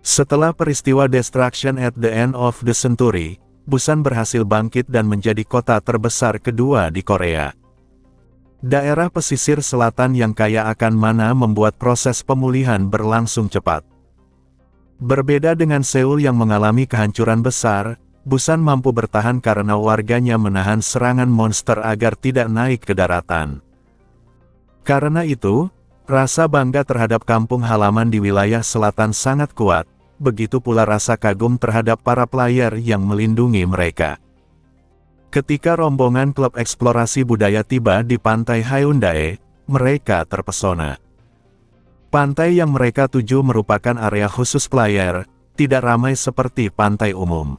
Setelah peristiwa Destruction at the End of the Century, Busan berhasil bangkit dan menjadi kota terbesar kedua di Korea. Daerah pesisir selatan yang kaya akan mana membuat proses pemulihan berlangsung cepat. Berbeda dengan Seoul yang mengalami kehancuran besar, Busan mampu bertahan karena warganya menahan serangan monster agar tidak naik ke daratan. Karena itu, rasa bangga terhadap kampung halaman di wilayah selatan sangat kuat, begitu pula rasa kagum terhadap para player yang melindungi mereka. Ketika rombongan klub eksplorasi budaya tiba di pantai Haeundae, mereka terpesona. Pantai yang mereka tuju merupakan area khusus player, tidak ramai seperti pantai umum.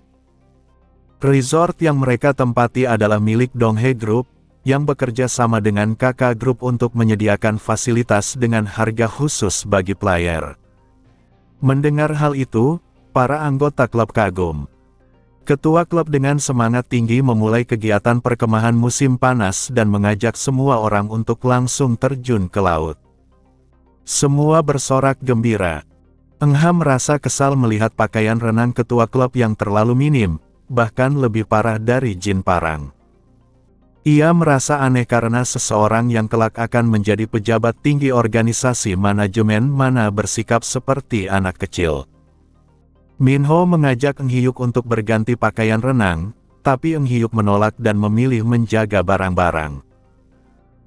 Resort yang mereka tempati adalah milik Donghae Group, yang bekerja sama dengan KK Group untuk menyediakan fasilitas dengan harga khusus bagi player. Mendengar hal itu, para anggota klub kagum. Ketua klub dengan semangat tinggi memulai kegiatan perkemahan musim panas dan mengajak semua orang untuk langsung terjun ke laut. Semua bersorak gembira. Engha merasa kesal melihat pakaian renang ketua klub yang terlalu minim, bahkan lebih parah dari jin parang. Ia merasa aneh karena seseorang yang kelak akan menjadi pejabat tinggi organisasi manajemen mana bersikap seperti anak kecil. Minho mengajak Eng Hyuk untuk berganti pakaian renang, tapi Eng Hyuk menolak dan memilih menjaga barang-barang.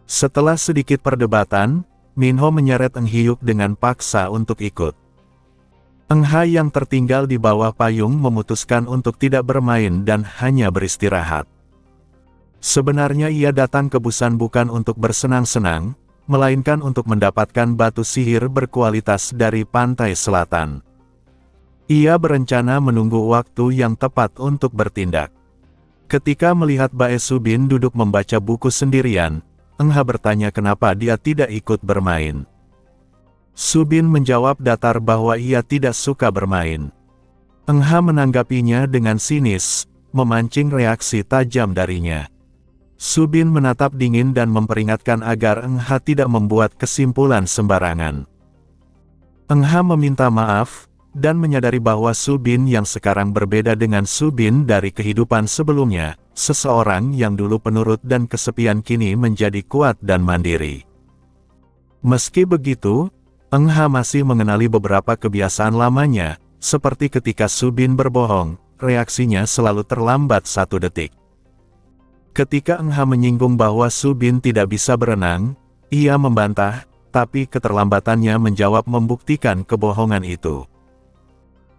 Setelah sedikit perdebatan, Minho menyeret Eng Hyuk dengan paksa untuk ikut. Eng Ha yang tertinggal di bawah payung memutuskan untuk tidak bermain dan hanya beristirahat. Sebenarnya ia datang ke Busan bukan untuk bersenang-senang, melainkan untuk mendapatkan batu sihir berkualitas dari pantai selatan. Ia berencana menunggu waktu yang tepat untuk bertindak. Ketika melihat Bae Subin duduk membaca buku sendirian, Eng Ha bertanya kenapa dia tidak ikut bermain. Subin menjawab datar bahwa ia tidak suka bermain. Eng Ha menanggapinya dengan sinis, memancing reaksi tajam darinya. Subin menatap dingin dan memperingatkan agar Eng Ha tidak membuat kesimpulan sembarangan. Eng Ha meminta maaf, dan menyadari bahwa Subin yang sekarang berbeda dengan Subin dari kehidupan sebelumnya, seseorang yang dulu penurut dan kesepian kini menjadi kuat dan mandiri. Meski begitu, Eng Ha masih mengenali beberapa kebiasaan lamanya, seperti ketika Subin berbohong, reaksinya selalu terlambat 1 detik. Ketika Eng Ha menyinggung bahwa Subin tidak bisa berenang, ia membantah, tapi keterlambatannya menjawab membuktikan kebohongan itu.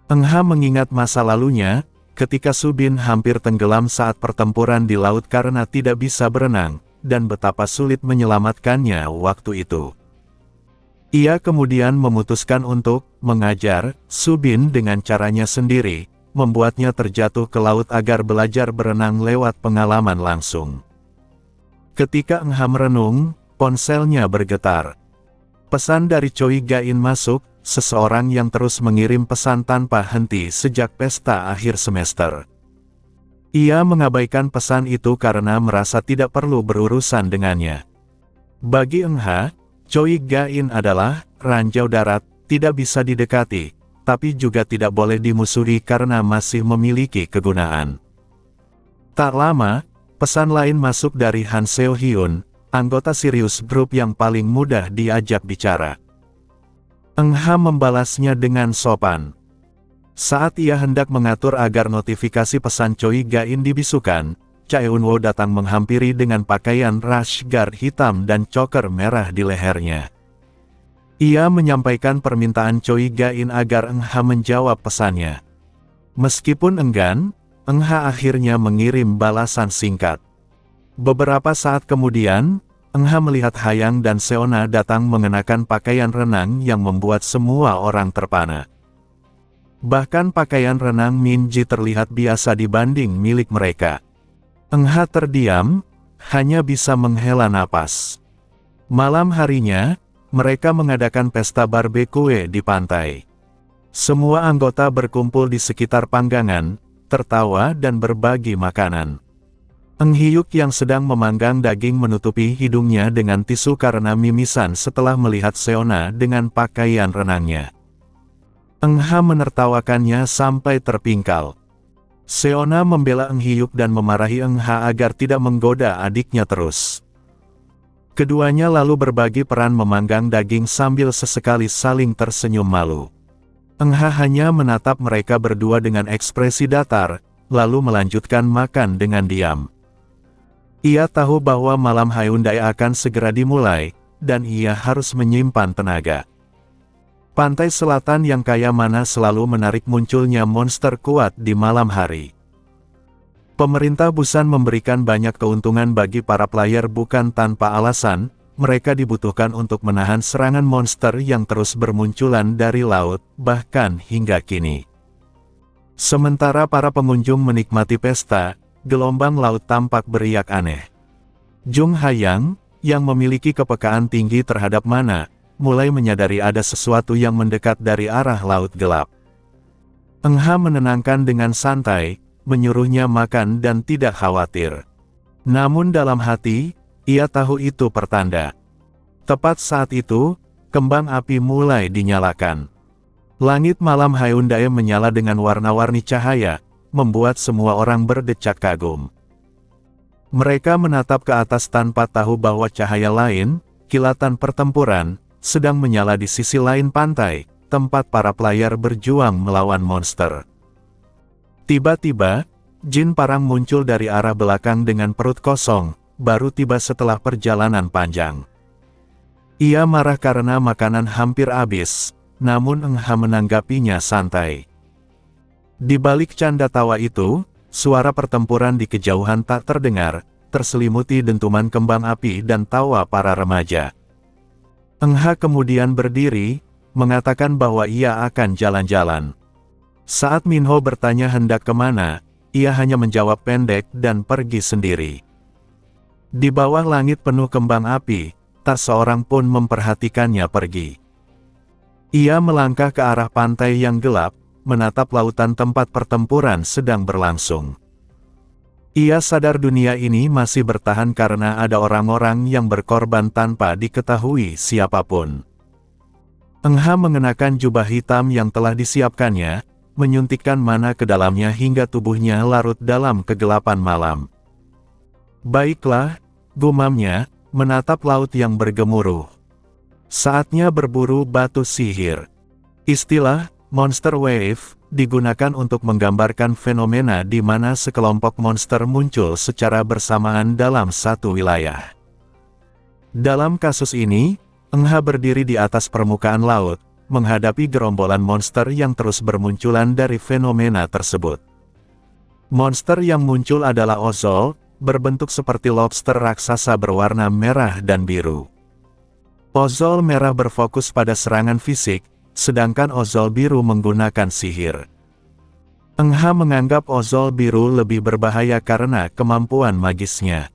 Eng Ha mengingat masa lalunya, ketika Subin hampir tenggelam saat pertempuran di laut karena tidak bisa berenang, dan betapa sulit menyelamatkannya waktu itu. Ia kemudian memutuskan untuk mengajar Subin dengan caranya sendiri, membuatnya terjatuh ke laut agar belajar berenang lewat pengalaman langsung. Ketika Eng Ha merenung, ponselnya bergetar. Pesan dari Choi Ga-in masuk, seseorang yang terus mengirim pesan tanpa henti sejak pesta akhir semester. Ia mengabaikan pesan itu karena merasa tidak perlu berurusan dengannya. Bagi Eng Ha, Choi Ga-in adalah ranjau darat, tidak bisa didekati, tapi juga tidak boleh dimusuhi karena masih memiliki kegunaan. Tak lama, pesan lain masuk dari Han Seo Hyun, anggota Sirius Group yang paling mudah diajak bicara. Eng Ha membalasnya dengan sopan. Saat ia hendak mengatur agar notifikasi pesan Choi Ga-in dibisukan, Cha Eun-woo datang menghampiri dengan pakaian rash guard hitam dan choker merah di lehernya. Ia menyampaikan permintaan Choi Ga-in agar Eng Ha menjawab pesannya. Meskipun enggan, Eng Ha akhirnya mengirim balasan singkat. Beberapa saat kemudian, Eng Ha melihat Hayang dan Seona datang mengenakan pakaian renang yang membuat semua orang terpana. Bahkan pakaian renang Min Ji terlihat biasa dibanding milik mereka. Eng Ha terdiam, hanya bisa menghela napas. Malam harinya, mereka mengadakan pesta barbecue di pantai. Semua anggota berkumpul di sekitar panggangan, tertawa dan berbagi makanan. Eng Hyuk yang sedang memanggang daging menutupi hidungnya dengan tisu karena mimisan setelah melihat Seona dengan pakaian renangnya. Eng Ha menertawakannya sampai terpingkal. Seona membela Eng Hyuk dan memarahi Eng Ha agar tidak menggoda adiknya terus. Keduanya lalu berbagi peran memanggang daging sambil sesekali saling tersenyum malu. Eng Ha hanya menatap mereka berdua dengan ekspresi datar, lalu melanjutkan makan dengan diam. Ia tahu bahwa malam Hyundai akan segera dimulai, dan ia harus menyimpan tenaga. Pantai selatan yang kaya mana selalu menarik munculnya monster kuat di malam hari. Pemerintah Busan memberikan banyak keuntungan bagi para player bukan tanpa alasan, mereka dibutuhkan untuk menahan serangan monster yang terus bermunculan dari laut, bahkan hingga kini. Sementara para pengunjung menikmati pesta, gelombang laut tampak beriak aneh. Jung Hayang, yang memiliki kepekaan tinggi terhadap mana, mulai menyadari ada sesuatu yang mendekat dari arah laut gelap. Eng Ha menenangkan dengan santai, menyuruhnya makan dan tidak khawatir. Namun dalam hati, ia tahu itu pertanda. Tepat saat itu, kembang api mulai dinyalakan. Langit malam Hyundai menyala dengan warna-warni cahaya, membuat semua orang berdecak kagum. Mereka menatap ke atas tanpa tahu bahwa cahaya lain, kilatan pertempuran, sedang menyala di sisi lain pantai, tempat para player berjuang melawan monster. Tiba-tiba, jin parang muncul dari arah belakang dengan perut kosong, baru tiba setelah perjalanan panjang. Ia marah karena makanan hampir habis, namun Eng Ha menanggapinya santai. Di balik canda tawa itu, suara pertempuran di kejauhan tak terdengar, terselimuti dentuman kembang api dan tawa para remaja. Eng Ha kemudian berdiri, mengatakan bahwa ia akan jalan-jalan. Saat Minho bertanya hendak kemana, ia hanya menjawab pendek dan pergi sendiri. Di bawah langit penuh kembang api, tak seorang pun memperhatikannya pergi. Ia melangkah ke arah pantai yang gelap, menatap lautan tempat pertempuran sedang berlangsung. Ia sadar dunia ini masih bertahan karena ada orang-orang yang berkorban tanpa diketahui siapapun. Eng Ha mengenakan jubah hitam yang telah disiapkannya, menyuntikkan mana ke dalamnya hingga tubuhnya larut dalam kegelapan malam. Baiklah, gumamnya, menatap laut yang bergemuruh. Saatnya berburu batu sihir. Istilah, monster wave, digunakan untuk menggambarkan fenomena di mana sekelompok monster muncul secara bersamaan dalam satu wilayah. Dalam kasus ini, Eng Ha berdiri di atas permukaan laut, menghadapi gerombolan monster yang terus bermunculan dari fenomena tersebut. Monster yang muncul adalah Ozol, berbentuk seperti lobster raksasa berwarna merah dan biru. Ozol merah berfokus pada serangan fisik, sedangkan Ozol biru menggunakan sihir. Eng Ha menganggap Ozol biru lebih berbahaya karena kemampuan magisnya.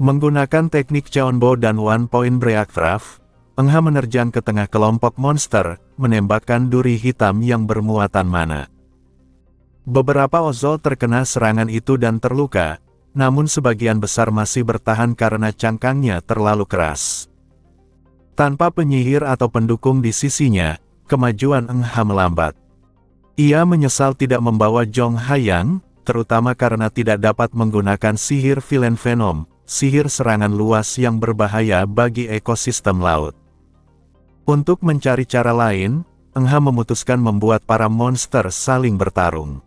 Menggunakan teknik Cheonbo dan One Point Breakthrough, Eng Ha menerjang ke tengah kelompok monster, menembakkan duri hitam yang bermuatan mana. Beberapa Ozol terkena serangan itu dan terluka, namun sebagian besar masih bertahan karena cangkangnya terlalu keras. Tanpa penyihir atau pendukung di sisinya, kemajuan Eng Ha melambat. Ia menyesal tidak membawa Jong Hayang, terutama karena tidak dapat menggunakan sihir Villain Venom, sihir serangan luas yang berbahaya bagi ekosistem laut. Untuk mencari cara lain, Eng Ha memutuskan membuat para monster saling bertarung.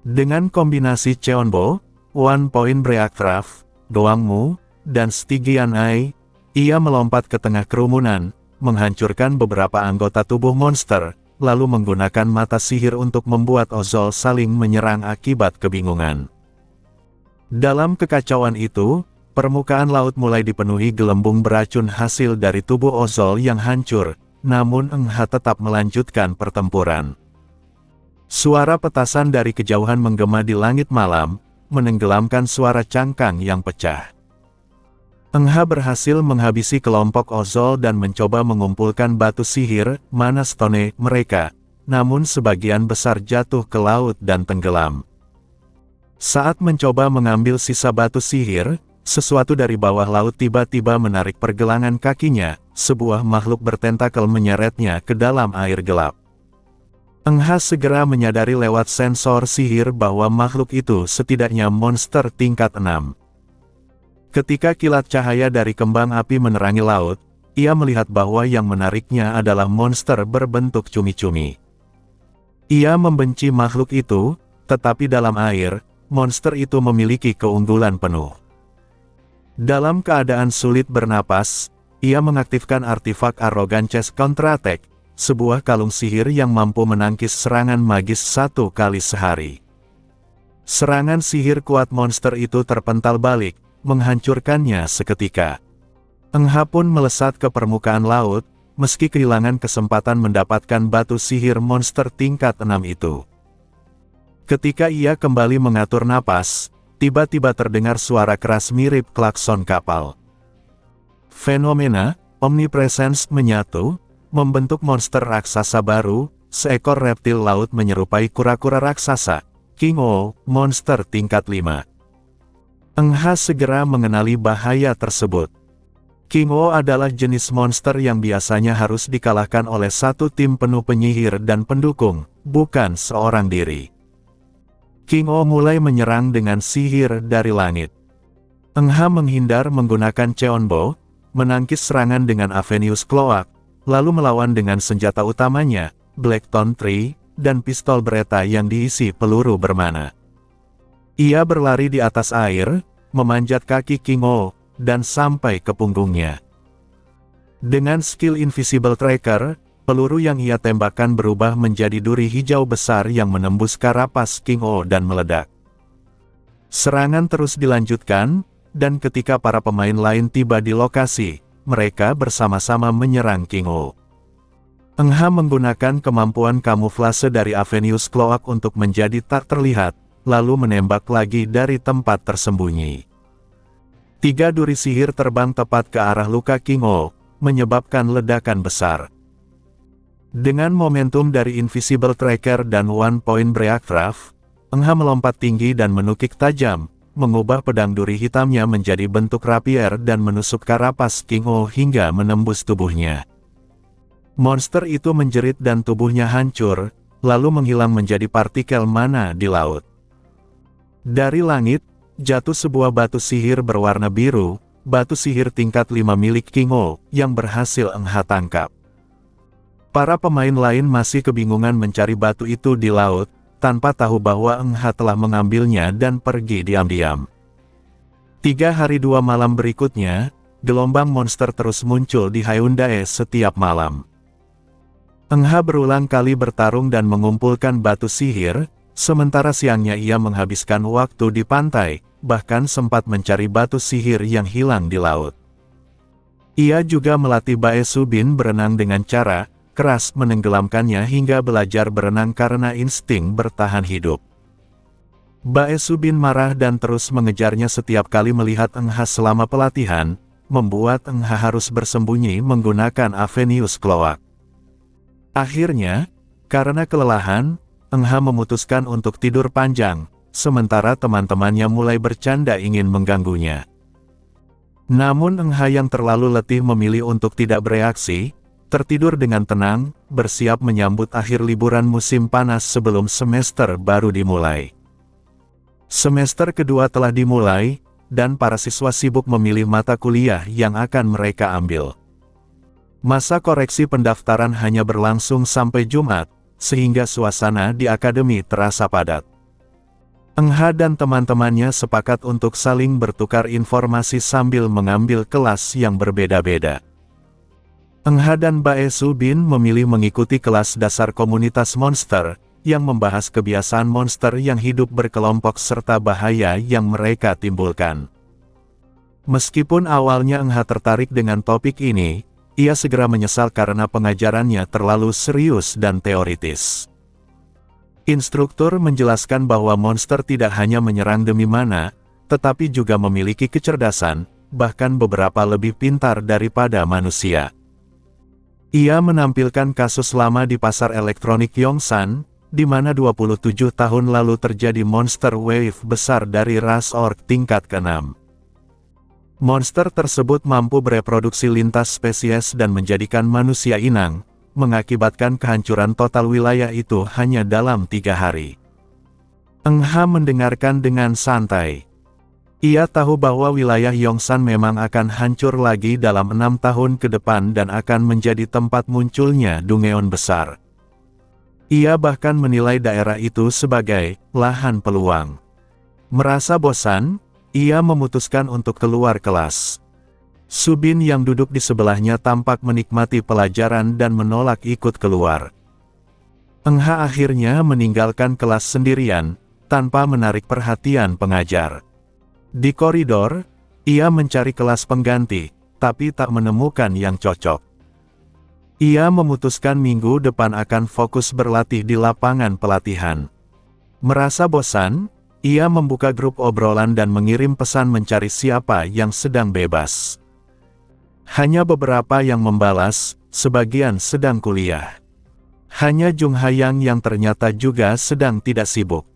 Dengan kombinasi Cheonbo, One Point Breakthrough, Doangmu, dan Stygian Eye, ia melompat ke tengah kerumunan, menghancurkan beberapa anggota tubuh monster, lalu menggunakan mata sihir untuk membuat Ozol saling menyerang akibat kebingungan. Dalam kekacauan itu, permukaan laut mulai dipenuhi gelembung beracun hasil dari tubuh Ozol yang hancur, namun Eng Ha tetap melanjutkan pertempuran. Suara petasan dari kejauhan menggema di langit malam, menenggelamkan suara cangkang yang pecah. Eng Ha berhasil menghabisi kelompok Ozol dan mencoba mengumpulkan batu sihir, mana stone, mereka, namun sebagian besar jatuh ke laut dan tenggelam. Saat mencoba mengambil sisa batu sihir, sesuatu dari bawah laut tiba-tiba menarik pergelangan kakinya, sebuah makhluk bertentakel menyeretnya ke dalam air gelap. Eng Ha segera menyadari lewat sensor sihir bahwa makhluk itu setidaknya monster tingkat 6. Ketika kilat cahaya dari kembang api menerangi laut, ia melihat bahwa yang menariknya adalah monster berbentuk cumi-cumi. Ia membenci makhluk itu, tetapi dalam air, monster itu memiliki keunggulan penuh. Dalam keadaan sulit bernapas, ia mengaktifkan artefak Arrogant Chest Counterattack, sebuah kalung sihir yang mampu menangkis serangan magis 1 kali sehari. Serangan sihir kuat monster itu terpental balik, menghancurkannya seketika. Eng Ha pun melesat ke permukaan laut, meski kehilangan kesempatan mendapatkan batu sihir monster tingkat 6 itu. Ketika ia kembali mengatur napas, tiba-tiba terdengar suara keras mirip klakson kapal. Fenomena Omnipresence menyatu, membentuk monster raksasa baru, seekor reptil laut menyerupai kura-kura raksasa, King O, monster tingkat 5. Eng Ha segera mengenali bahaya tersebut. King O adalah jenis monster yang biasanya harus dikalahkan oleh satu tim penuh penyihir dan pendukung, bukan seorang diri. King O mulai menyerang dengan sihir dari langit. Eng Ha menghindar menggunakan Cheonbo, menangkis serangan dengan Avenus Cloak, lalu melawan dengan senjata utamanya, Blackthorn Tree, dan pistol Beretta yang diisi peluru bermana. Ia berlari di atas air, memanjat kaki King O, dan sampai ke punggungnya. Dengan skill Invisible Tracker, peluru yang ia tembakkan berubah menjadi duri hijau besar yang menembus karapas King O dan meledak. Serangan terus dilanjutkan, dan ketika para pemain lain tiba di lokasi, mereka bersama-sama menyerang King O. Eng Ha menggunakan kemampuan kamuflase dari Avenus Cloak untuk menjadi tak terlihat, lalu menembak lagi dari tempat tersembunyi. 3 duri sihir terbang tepat ke arah luka King O, menyebabkan ledakan besar. Dengan momentum dari Invisible Tracker dan One Point Breakthrough, Eng Ha melompat tinggi dan menukik tajam, mengubah pedang duri hitamnya menjadi bentuk rapier dan menusuk karapas King O hingga menembus tubuhnya. Monster itu menjerit dan tubuhnya hancur, lalu menghilang menjadi partikel mana di laut. Dari langit, jatuh sebuah batu sihir berwarna biru, batu sihir tingkat 5 milik King O, yang berhasil Eng Ha tangkap. Para pemain lain masih kebingungan mencari batu itu di laut, tanpa tahu bahwa Eng Ha telah mengambilnya dan pergi diam-diam. 3 hari 2 malam berikutnya, gelombang monster terus muncul di Hyundai setiap malam. Eng Ha berulang kali bertarung dan mengumpulkan batu sihir, sementara siangnya ia menghabiskan waktu di pantai, bahkan sempat mencari batu sihir yang hilang di laut. Ia juga melatih Bae Subin berenang dengan cara keras menenggelamkannya hingga belajar berenang karena insting bertahan hidup. Bae Subin marah dan terus mengejarnya setiap kali melihat Eng Ha selama pelatihan, membuat Eng Ha harus bersembunyi menggunakan Avenus Cloak. Akhirnya, karena kelelahan, Eng Ha memutuskan untuk tidur panjang, sementara teman-temannya mulai bercanda ingin mengganggunya. Namun Eng Ha yang terlalu letih memilih untuk tidak bereaksi, tertidur dengan tenang, bersiap menyambut akhir liburan musim panas sebelum semester baru dimulai. Semester kedua telah dimulai, dan para siswa sibuk memilih mata kuliah yang akan mereka ambil. Masa koreksi pendaftaran hanya berlangsung sampai Jumat, sehingga suasana di akademi terasa padat. Eng Ha dan teman-temannya sepakat untuk saling bertukar informasi sambil mengambil kelas yang berbeda-beda. Eng Ha dan Bae Subin memilih mengikuti kelas dasar komunitas monster, yang membahas kebiasaan monster yang hidup berkelompok serta bahaya yang mereka timbulkan. Meskipun awalnya Eng Ha tertarik dengan topik ini, ia segera menyesal karena pengajarannya terlalu serius dan teoritis. Instruktur menjelaskan bahwa monster tidak hanya menyerang demi mana, tetapi juga memiliki kecerdasan, bahkan beberapa lebih pintar daripada manusia. Ia menampilkan kasus lama di pasar elektronik Yongsan, di mana 27 tahun lalu terjadi monster wave besar dari ras orc tingkat ke-6. Monster tersebut mampu bereproduksi lintas spesies dan menjadikan manusia inang, mengakibatkan kehancuran total wilayah itu hanya dalam 3 hari. Eng Ha mendengarkan dengan santai. Ia tahu bahwa wilayah Yongsan memang akan hancur lagi dalam 6 tahun ke depan dan akan menjadi tempat munculnya Dungeon besar. Ia bahkan menilai daerah itu sebagai lahan peluang. Merasa bosan, ia memutuskan untuk keluar kelas. Subin yang duduk di sebelahnya tampak menikmati pelajaran dan menolak ikut keluar. Eng Ha akhirnya meninggalkan kelas sendirian, tanpa menarik perhatian pengajar. Di koridor, ia mencari kelas pengganti, tapi tak menemukan yang cocok. Ia memutuskan minggu depan akan fokus berlatih di lapangan pelatihan. Merasa bosan, ia membuka grup obrolan dan mengirim pesan mencari siapa yang sedang bebas. Hanya beberapa yang membalas, sebagian sedang kuliah. Hanya Jung Hayang yang ternyata juga sedang tidak sibuk.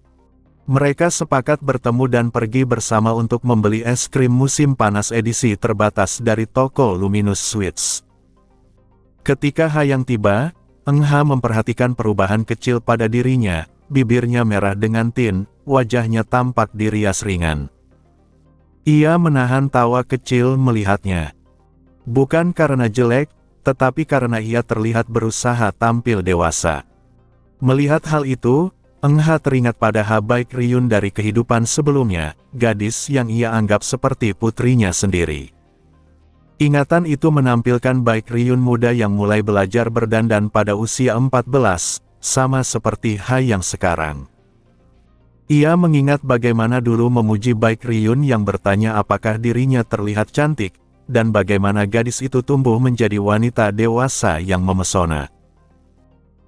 Mereka sepakat bertemu dan pergi bersama untuk membeli es krim musim panas edisi terbatas dari toko Luminous Sweets. Ketika Hayang tiba, Eng Ha memperhatikan perubahan kecil pada dirinya, bibirnya merah dengan tin, wajahnya tampak dirias ringan. Ia menahan tawa kecil melihatnya. Bukan karena jelek, tetapi karena ia terlihat berusaha tampil dewasa. Melihat hal itu, Eng Ha teringat pada Ha Baek Ryun dari kehidupan sebelumnya, gadis yang ia anggap seperti putrinya sendiri. Ingatan itu menampilkan Baek Ryun muda yang mulai belajar berdandan pada usia 14, sama seperti Ha yang sekarang. Ia mengingat bagaimana dulu memuji Baek Ryun yang bertanya apakah dirinya terlihat cantik, dan bagaimana gadis itu tumbuh menjadi wanita dewasa yang memesona.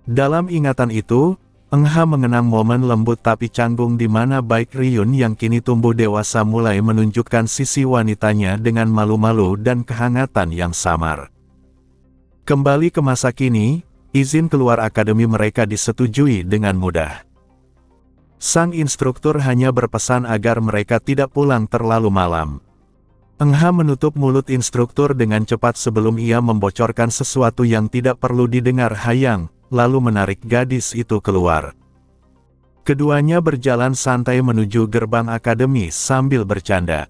Dalam ingatan itu, Eng Ha mengenang momen lembut tapi canggung di mana Baek Ryun yang kini tumbuh dewasa mulai menunjukkan sisi wanitanya dengan malu-malu dan kehangatan yang samar. Kembali ke masa kini, izin keluar akademi mereka disetujui dengan mudah. Sang instruktur hanya berpesan agar mereka tidak pulang terlalu malam. Eng Ha menutup mulut instruktur dengan cepat sebelum ia membocorkan sesuatu yang tidak perlu didengar Hayang, lalu menarik gadis itu keluar. Keduanya berjalan santai menuju gerbang akademi sambil bercanda.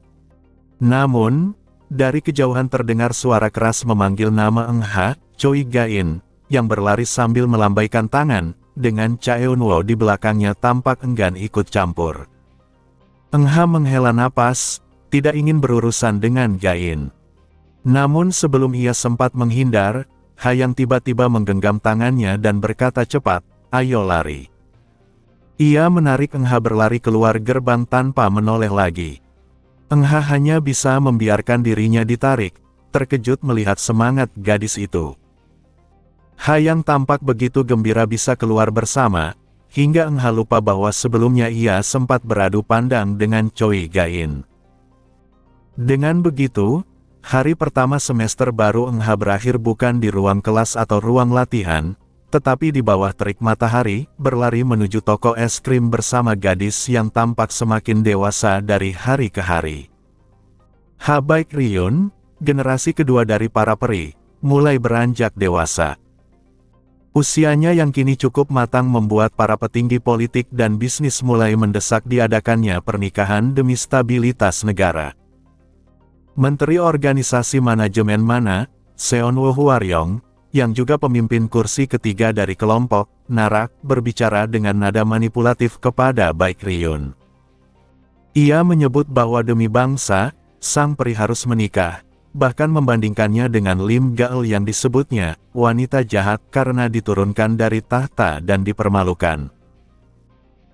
Namun, dari kejauhan terdengar suara keras memanggil nama Eng Ha, Choi Gain, yang berlari sambil melambaikan tangan, dengan Cha Eun-woo di belakangnya tampak enggan ikut campur. Eng Ha menghela napas, tidak ingin berurusan dengan Gain. Namun sebelum ia sempat menghindar, Hayang tiba-tiba menggenggam tangannya dan berkata cepat, "Ayo lari." Ia menarik Eng Ha berlari keluar gerbang tanpa menoleh lagi. Eng Ha hanya bisa membiarkan dirinya ditarik, terkejut melihat semangat gadis itu. Hayang tampak begitu gembira bisa keluar bersama, hingga Eng Ha lupa bahwa sebelumnya ia sempat beradu pandang dengan Choi Gain. Dengan begitu, hari pertama semester baru Eng Ha berakhir bukan di ruang kelas atau ruang latihan, tetapi di bawah terik matahari, berlari menuju toko es krim bersama gadis yang tampak semakin dewasa dari hari ke hari. Ha Baek Ryun, generasi kedua dari para peri, mulai beranjak dewasa. Usianya yang kini cukup matang membuat para petinggi politik dan bisnis mulai mendesak diadakannya pernikahan demi stabilitas negara. Menteri Organisasi Manajemen Mana, Seon-woo Hwaryong, yang juga pemimpin kursi ketiga dari kelompok, Narak, berbicara dengan nada manipulatif kepada Baek Ryun. Ia menyebut bahwa demi bangsa, sang peri harus menikah, bahkan membandingkannya dengan Lim Gael yang disebutnya, wanita jahat karena diturunkan dari tahta dan dipermalukan.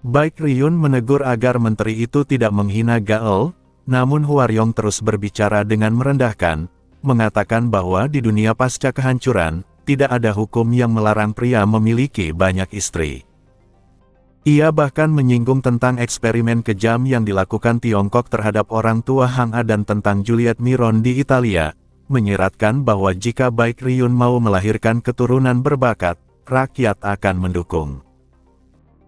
Baek Ryun menegur agar menteri itu tidak menghina Gael, namun Hwaryong terus berbicara dengan merendahkan, mengatakan bahwa di dunia pasca kehancuran, tidak ada hukum yang melarang pria memiliki banyak istri. Ia bahkan menyinggung tentang eksperimen kejam yang dilakukan Tiongkok terhadap orang tua Hang A dan tentang Juliet Miron di Italia, menyiratkan bahwa jika Baek Ryun mau melahirkan keturunan berbakat, rakyat akan mendukung.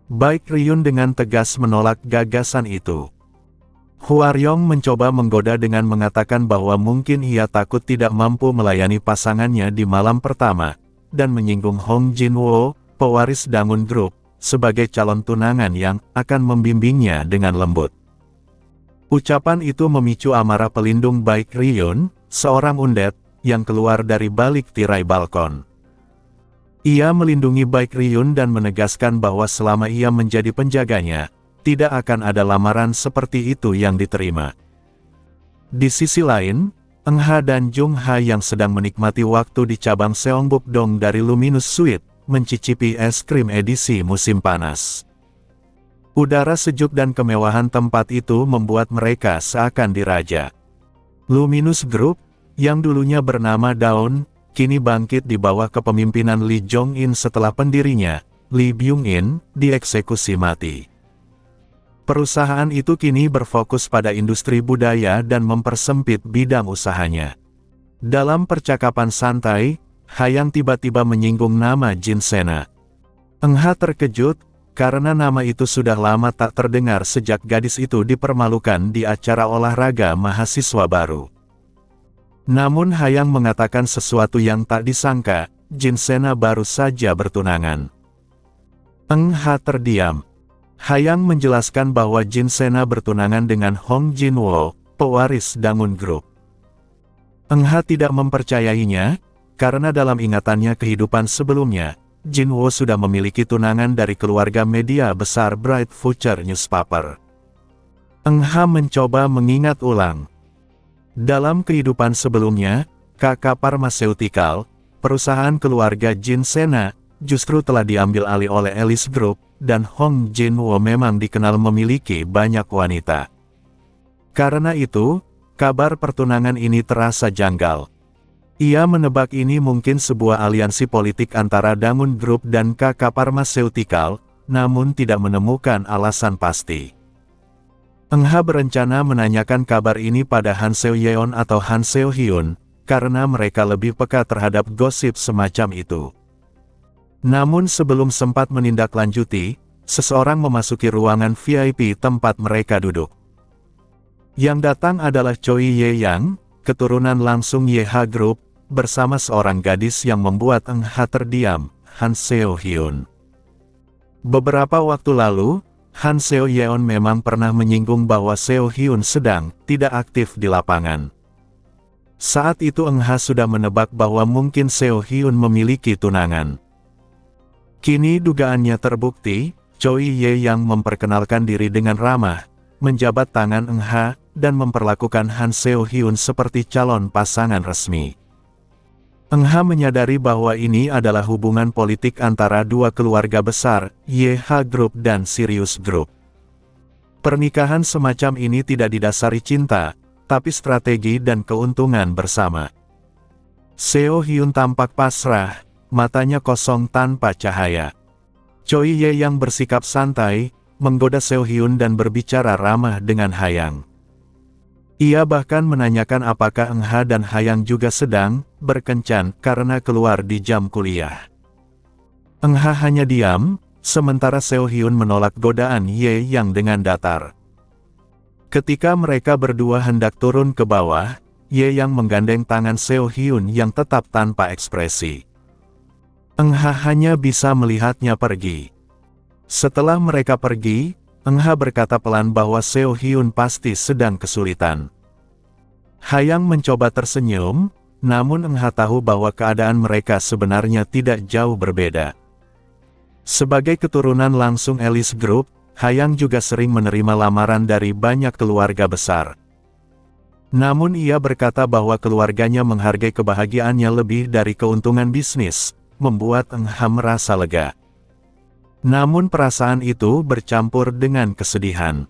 Baek Ryun dengan tegas menolak gagasan itu. Hwaryong mencoba menggoda dengan mengatakan bahwa mungkin ia takut tidak mampu melayani pasangannya di malam pertama, dan menyinggung Hong Jinwoo, pewaris Dangun Group, sebagai calon tunangan yang akan membimbingnya dengan lembut. Ucapan itu memicu amarah pelindung Baek Ryun, seorang undet, yang keluar dari balik tirai balkon. Ia melindungi Baek Ryun dan menegaskan bahwa selama ia menjadi penjaganya, tidak akan ada lamaran seperti itu yang diterima. Di sisi lain, Eun Ha dan Jung Ha yang sedang menikmati waktu di cabang Seongbuk-dong dari Luminous Suite, mencicipi es krim edisi musim panas. Udara sejuk dan kemewahan tempat itu membuat mereka seakan diraja. Luminous Group, yang dulunya bernama Dawn, kini bangkit di bawah kepemimpinan Lee Jong-in setelah pendirinya, Lee Byung-in, dieksekusi mati. Perusahaan itu kini berfokus pada industri budaya dan mempersempit bidang usahanya. Dalam percakapan santai, Hayang tiba-tiba menyinggung nama Jin Sena. Eun Ha terkejut, karena nama itu sudah lama tak terdengar sejak gadis itu dipermalukan di acara olahraga mahasiswa baru. Namun Hayang mengatakan sesuatu yang tak disangka, Jin Sena baru saja bertunangan. Eun Ha terdiam. Hayang menjelaskan bahwa Jin Sena bertunangan dengan Hong Jinwoo, pewaris Dangun Group. Eun Ha tidak mempercayainya, karena dalam ingatannya kehidupan sebelumnya, Jinwoo sudah memiliki tunangan dari keluarga media besar Bright Future Newspaper. Eun Ha mencoba mengingat ulang. Dalam kehidupan sebelumnya, KK Pharmaceutical, perusahaan keluarga Jin Sena, justru telah diambil alih oleh Alice Group, dan Hong Jinwoo memang dikenal memiliki banyak wanita. Karena itu, kabar pertunangan ini terasa janggal. Ia menebak ini mungkin sebuah aliansi politik antara Dangun Group dan KK Pharmaceutical, namun tidak menemukan alasan pasti. Eun Ha berencana menanyakan kabar ini pada Han Seo Yeon atau Han Seo Hyun, karena mereka lebih peka terhadap gosip semacam itu. Namun sebelum sempat menindaklanjuti, seseorang memasuki ruangan VIP tempat mereka duduk. Yang datang adalah Choi Ye-yang, keturunan langsung YH Group, bersama seorang gadis yang membuat Eun Ha terdiam, Han Seo Hyun. Beberapa waktu lalu, Han Seo Yeon memang pernah menyinggung bahwa Seo Hyun sedang tidak aktif di lapangan. Saat itu Eun Ha sudah menebak bahwa mungkin Seo Hyun memiliki tunangan. Kini dugaannya terbukti, Choi Ye yang memperkenalkan diri dengan ramah, menjabat tangan Eun Ha, dan memperlakukan Han Seo Hyun seperti calon pasangan resmi. Eun Ha menyadari bahwa ini adalah hubungan politik antara dua keluarga besar, YH Group dan Sirius Group. Pernikahan semacam ini tidak didasari cinta, tapi strategi dan keuntungan bersama. Seo Hyun tampak pasrah, matanya kosong tanpa cahaya. Choi Ye yang bersikap santai, menggoda Seo Hyun dan berbicara ramah dengan Hayang. Ia bahkan menanyakan apakah Eun Ha dan Hayang juga sedang berkencan karena keluar di jam kuliah. Eun Ha hanya diam, sementara Seo Hyun menolak godaan Ye yang dengan datar. Ketika mereka berdua hendak turun ke bawah, Ye yang menggandeng tangan Seo Hyun yang tetap tanpa ekspresi. Eun Ha hanya bisa melihatnya pergi. Setelah mereka pergi, Eun Ha berkata pelan bahwa Seo Hyun pasti sedang kesulitan. Hayang mencoba tersenyum, namun Eun Ha tahu bahwa keadaan mereka sebenarnya tidak jauh berbeda. Sebagai keturunan langsung Alice Group, Hayang juga sering menerima lamaran dari banyak keluarga besar. Namun ia berkata bahwa keluarganya menghargai kebahagiaannya lebih dari keuntungan bisnis, membuat Eun Ha merasa lega. Namun perasaan itu bercampur dengan kesedihan.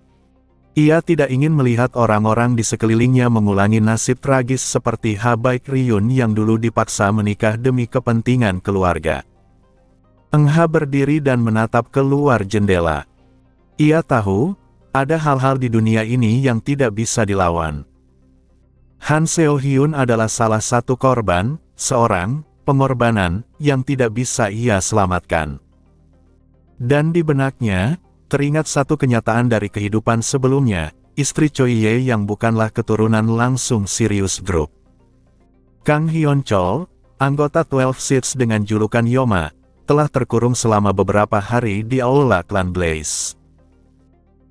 Ia tidak ingin melihat orang-orang di sekelilingnya mengulangi nasib tragis seperti Ha Baek Ryun yang dulu dipaksa menikah demi kepentingan keluarga. Eun Ha berdiri dan menatap keluar jendela. Ia tahu, ada hal-hal di dunia ini yang tidak bisa dilawan. Han Seo Hyun adalah salah satu korban, seorang pengorbanan yang tidak bisa ia selamatkan. Dan di benaknya, teringat satu kenyataan dari kehidupan sebelumnya, istri Choi Ye yang bukanlah keturunan langsung Sirius Group. Kang Hyun Chol, anggota 12 Seeds dengan julukan Yoma, telah terkurung selama beberapa hari di aula klan Blaze.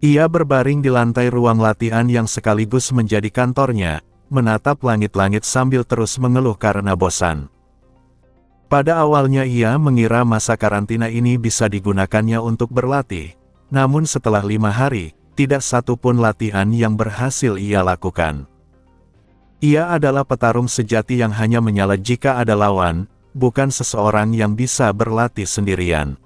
Ia berbaring di lantai ruang latihan yang sekaligus menjadi kantornya, menatap langit-langit sambil terus mengeluh karena bosan. Pada awalnya ia mengira masa karantina ini bisa digunakannya untuk berlatih, namun setelah 5 hari, tidak satu pun latihan yang berhasil ia lakukan. Ia adalah petarung sejati yang hanya menyala jika ada lawan, bukan seseorang yang bisa berlatih sendirian.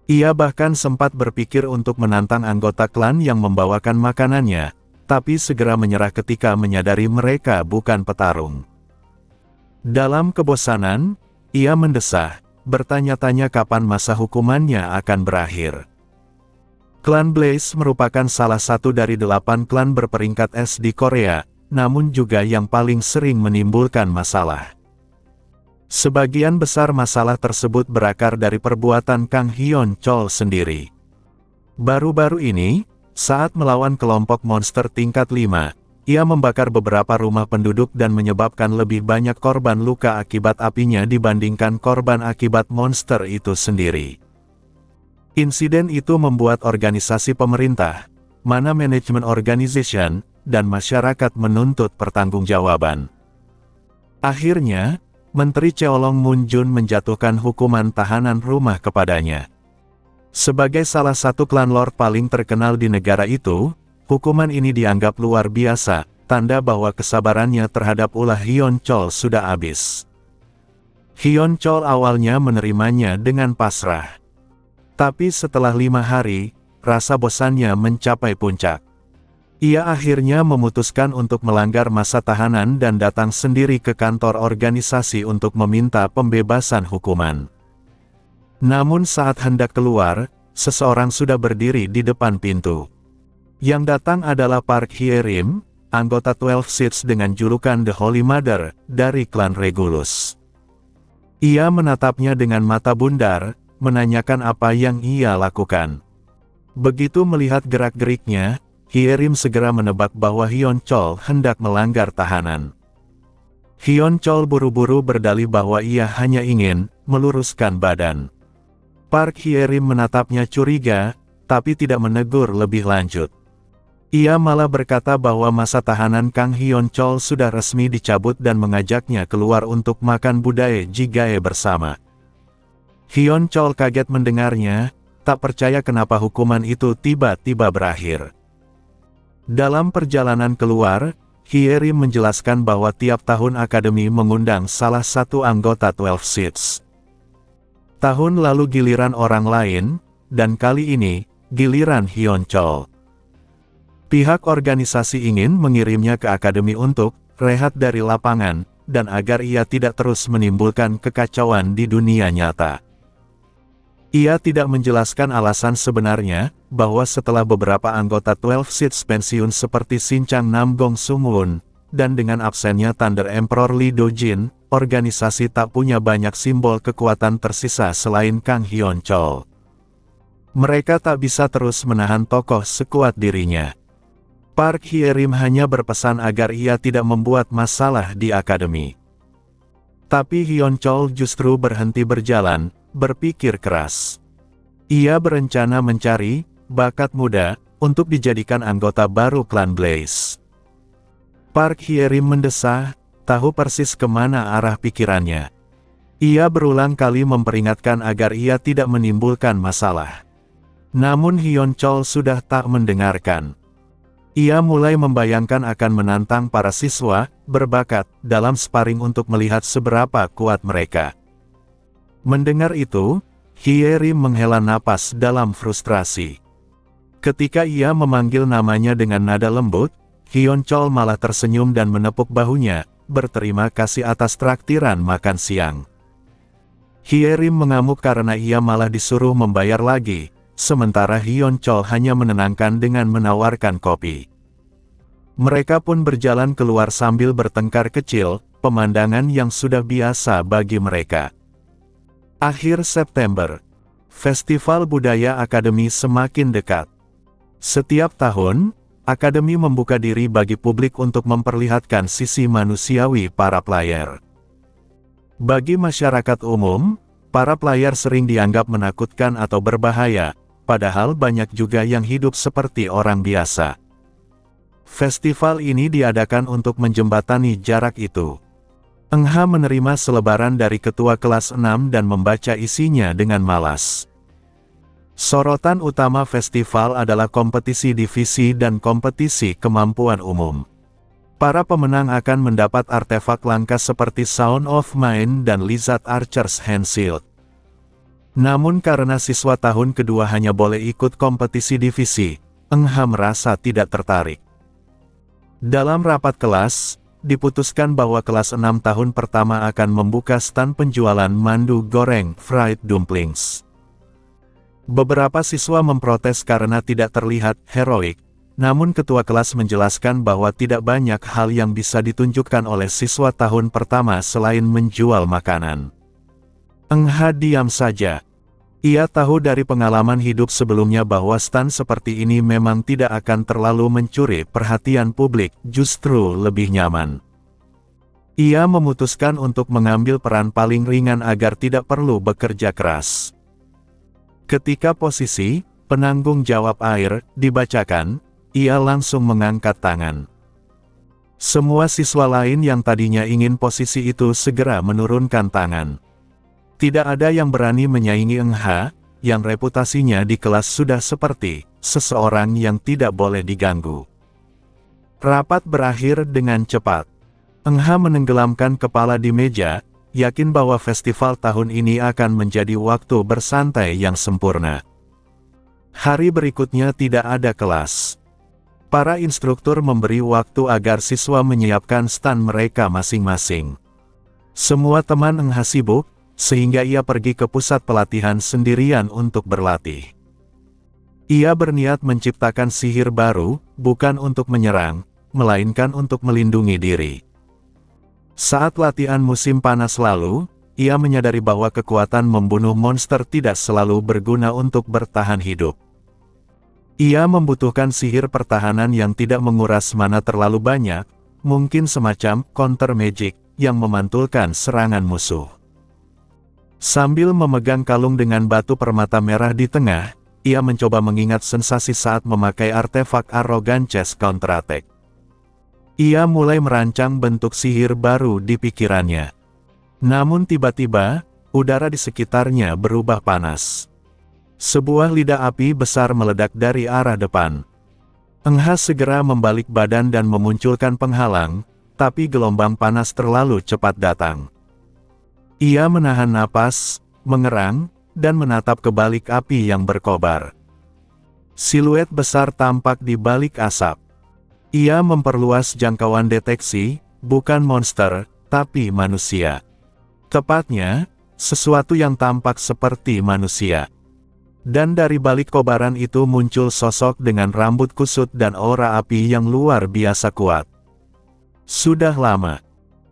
Ia bahkan sempat berpikir untuk menantang anggota klan yang membawakan makanannya, tapi segera menyerah ketika menyadari mereka bukan petarung. Dalam kebosanan, ia mendesah, bertanya-tanya kapan masa hukumannya akan berakhir. Klan Blaze merupakan salah satu dari 8 klan berperingkat S di Korea, namun juga yang paling sering menimbulkan masalah. Sebagian besar masalah tersebut berakar dari perbuatan Kang Hyun Chol sendiri. Baru-baru ini, saat melawan kelompok monster tingkat 5, ia membakar beberapa rumah penduduk dan menyebabkan lebih banyak korban luka akibat apinya dibandingkan korban akibat monster itu sendiri. Insiden itu membuat organisasi pemerintah, Mana Management Organization, dan masyarakat menuntut pertanggungjawaban. Akhirnya, Menteri Cheolong Moon Jun menjatuhkan hukuman tahanan rumah kepadanya. Sebagai salah satu klan lord paling terkenal di negara itu, hukuman ini dianggap luar biasa, tanda bahwa kesabarannya terhadap ulah Hyun Chol sudah habis. Hyun Chol awalnya menerimanya dengan pasrah. Tapi setelah 5 hari, rasa bosannya mencapai puncak. Ia akhirnya memutuskan untuk melanggar masa tahanan dan datang sendiri ke kantor organisasi untuk meminta pembebasan hukuman. Namun saat hendak keluar, seseorang sudah berdiri di depan pintu. Yang datang adalah Park Hye-rim, anggota 12 Seeds dengan julukan The Holy Mother, dari klan Regulus. Ia menatapnya dengan mata bundar, menanyakan apa yang ia lakukan. Begitu melihat gerak-geriknya, Hye-rim segera menebak bahwa Hyun Chol hendak melanggar tahanan. Hyun Chol buru-buru berdalih bahwa ia hanya ingin meluruskan badan. Park Hye-rim menatapnya curiga, tapi tidak menegur lebih lanjut. Ia malah berkata bahwa masa tahanan Kang Hyun Chol sudah resmi dicabut dan mengajaknya keluar untuk makan budaya Jigae bersama. Hyun Chol kaget mendengarnya, tak percaya kenapa hukuman itu tiba-tiba berakhir. Dalam perjalanan keluar, Hye-rim menjelaskan bahwa tiap tahun akademi mengundang salah satu anggota 12 Seeds. Tahun lalu giliran orang lain, dan kali ini, giliran Hyun Chol. Pihak organisasi ingin mengirimnya ke akademi untuk rehat dari lapangan, dan agar ia tidak terus menimbulkan kekacauan di dunia nyata. Ia tidak menjelaskan alasan sebenarnya, bahwa setelah beberapa anggota 12 Seeds pensiun seperti Sinchang Nam Gong Sung-won, dan dengan absennya Thunder Emperor Lee Do-jin, organisasi tak punya banyak simbol kekuatan tersisa selain Kang Hyun Chol. Mereka tak bisa terus menahan tokoh sekuat dirinya. Park Hye-rim hanya berpesan agar ia tidak membuat masalah di akademi. Tapi Hyun Chol justru berhenti berjalan, berpikir keras. Ia berencana mencari bakat muda untuk dijadikan anggota baru klan Blaze. Park Hye-rim mendesah, tahu persis kemana arah pikirannya. Ia berulang kali memperingatkan agar ia tidak menimbulkan masalah. Namun Hyun Chol sudah tak mendengarkan. Ia mulai membayangkan akan menantang para siswa berbakat dalam sparring untuk melihat seberapa kuat mereka. Mendengar itu, Hye-rim menghela napas dalam frustrasi. Ketika ia memanggil namanya dengan nada lembut, Hyun Chol malah tersenyum dan menepuk bahunya, berterima kasih atas traktiran makan siang. Hye-rim mengamuk karena ia malah disuruh membayar lagi, sementara Hyun Chol hanya menenangkan dengan menawarkan kopi. Mereka pun berjalan keluar sambil bertengkar kecil, pemandangan yang sudah biasa bagi mereka. Akhir September, Festival Budaya Akademi semakin dekat. Setiap tahun, Akademi membuka diri bagi publik untuk memperlihatkan sisi manusiawi para player. Bagi masyarakat umum, para pelayar sering dianggap menakutkan atau berbahaya, padahal banyak juga yang hidup seperti orang biasa. Festival ini diadakan untuk menjembatani jarak itu. Eng Ha menerima selebaran dari ketua kelas 6 dan membaca isinya dengan malas. Sorotan utama festival adalah kompetisi divisi dan kompetisi kemampuan umum. Para pemenang akan mendapat artefak langka seperti Sound of Mind dan Lizard Archer's Hand Shield. Namun karena siswa tahun kedua hanya boleh ikut kompetisi divisi, Eng Ha merasa tidak tertarik. Dalam rapat kelas, diputuskan bahwa kelas 6 tahun pertama akan membuka stand penjualan mandu goreng fried dumplings. Beberapa siswa memprotes karena tidak terlihat heroik. Namun ketua kelas menjelaskan bahwa tidak banyak hal yang bisa ditunjukkan oleh siswa tahun pertama selain menjual makanan. Eng Ha diam saja. Ia tahu dari pengalaman hidup sebelumnya bahwa stand seperti ini memang tidak akan terlalu mencuri perhatian publik, justru lebih nyaman. Ia memutuskan untuk mengambil peran paling ringan agar tidak perlu bekerja keras. Ketika posisi penanggung jawab air dibacakan, ia langsung mengangkat tangan. Semua siswa lain yang tadinya ingin posisi itu segera menurunkan tangan. Tidak ada yang berani menyaingi Eng Ha, yang reputasinya di kelas sudah seperti seseorang yang tidak boleh diganggu. Rapat berakhir dengan cepat. Eng Ha menenggelamkan kepala di meja, yakin bahwa festival tahun ini akan menjadi waktu bersantai yang sempurna. Hari berikutnya tidak ada kelas. Para instruktur memberi waktu agar siswa menyiapkan stand mereka masing-masing. Semua teman Eng Ha sibuk, sehingga ia pergi ke pusat pelatihan sendirian untuk berlatih. Ia berniat menciptakan sihir baru, bukan untuk menyerang, melainkan untuk melindungi diri. Saat latihan musim panas lalu, ia menyadari bahwa kekuatan membunuh monster tidak selalu berguna untuk bertahan hidup. Ia membutuhkan sihir pertahanan yang tidak menguras mana terlalu banyak, mungkin semacam counter magic, yang memantulkan serangan musuh. Sambil memegang kalung dengan batu permata merah di tengah, ia mencoba mengingat sensasi saat memakai artefak Arrogant Chest Counter Attack. Ia mulai merancang bentuk sihir baru di pikirannya. Namun tiba-tiba, udara di sekitarnya berubah panas. Sebuah lidah api besar meledak dari arah depan. Eng Ha segera membalik badan dan memunculkan penghalang, tapi gelombang panas terlalu cepat datang. Ia menahan napas, mengerang, dan menatap ke balik api yang berkobar. Siluet besar tampak di balik asap. Ia memperluas jangkauan deteksi, bukan monster, tapi manusia. Tepatnya, sesuatu yang tampak seperti manusia. Dan dari balik kobaran itu muncul sosok dengan rambut kusut dan aura api yang luar biasa kuat. Sudah lama.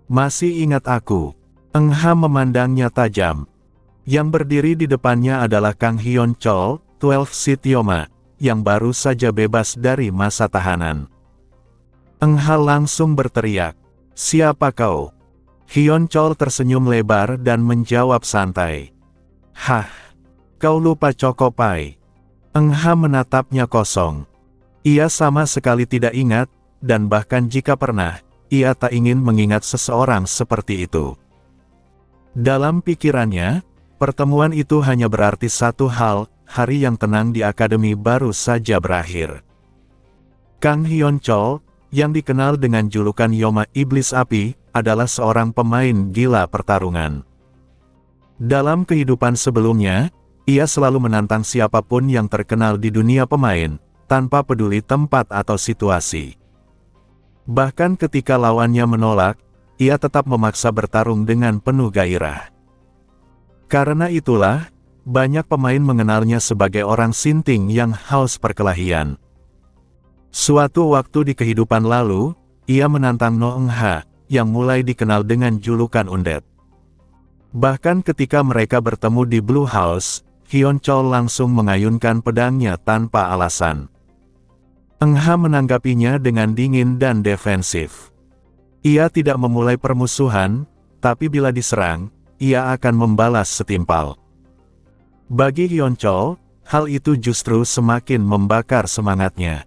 Masih ingat aku? Eng Ha memandangnya tajam. Yang berdiri di depannya adalah Kang Hyun Chol, 12 Seat Yoma, yang baru saja bebas dari masa tahanan. Eng Ha langsung berteriak, "Siapa kau?" Hyun Chol tersenyum lebar dan menjawab santai, "Hah, kau lupa Choco Pie?" Eng Ha menatapnya kosong. Ia sama sekali tidak ingat, dan bahkan jika pernah, ia tak ingin mengingat seseorang seperti itu. Dalam pikirannya, pertemuan itu hanya berarti satu hal, hari yang tenang di akademi baru saja berakhir. Kang Hyun Chol, yang dikenal dengan julukan Yoma Iblis Api, adalah seorang pemain gila pertarungan. Dalam kehidupan sebelumnya, ia selalu menantang siapapun yang terkenal di dunia pemain, tanpa peduli tempat atau situasi. Bahkan ketika lawannya menolak, ia tetap memaksa bertarung dengan penuh gairah. Karena itulah, banyak pemain mengenalnya sebagai orang sinting yang haus perkelahian. Suatu waktu di kehidupan lalu, ia menantang No Eng Ha, yang mulai dikenal dengan julukan Undead. Bahkan ketika mereka bertemu di Blue House, Hyun Chol langsung mengayunkan pedangnya tanpa alasan. Eng Ha menanggapinya dengan dingin dan defensif. Ia tidak memulai permusuhan, tapi bila diserang, ia akan membalas setimpal. Bagi Hyeonchol, hal itu justru semakin membakar semangatnya.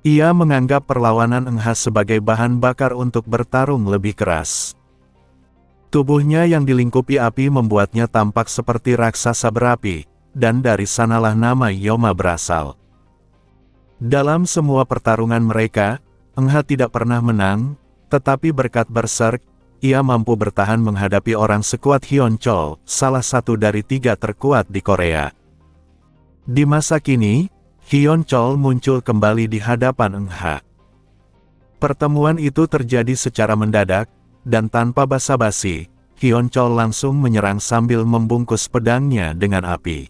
Ia menganggap perlawanan Engha sebagai bahan bakar untuk bertarung lebih keras. Tubuhnya yang dilingkupi api membuatnya tampak seperti raksasa berapi, dan dari sanalah nama Yoma berasal. Dalam semua pertarungan mereka, Engha tidak pernah menang, tetapi berkat Berserk, ia mampu bertahan menghadapi orang sekuat Hyeonchol, salah satu dari 3 terkuat di Korea. Di masa kini, Hyeonchol muncul kembali di hadapan Engha. Pertemuan itu terjadi secara mendadak, dan tanpa basa-basi, Hyeonchol langsung menyerang sambil membungkus pedangnya dengan api.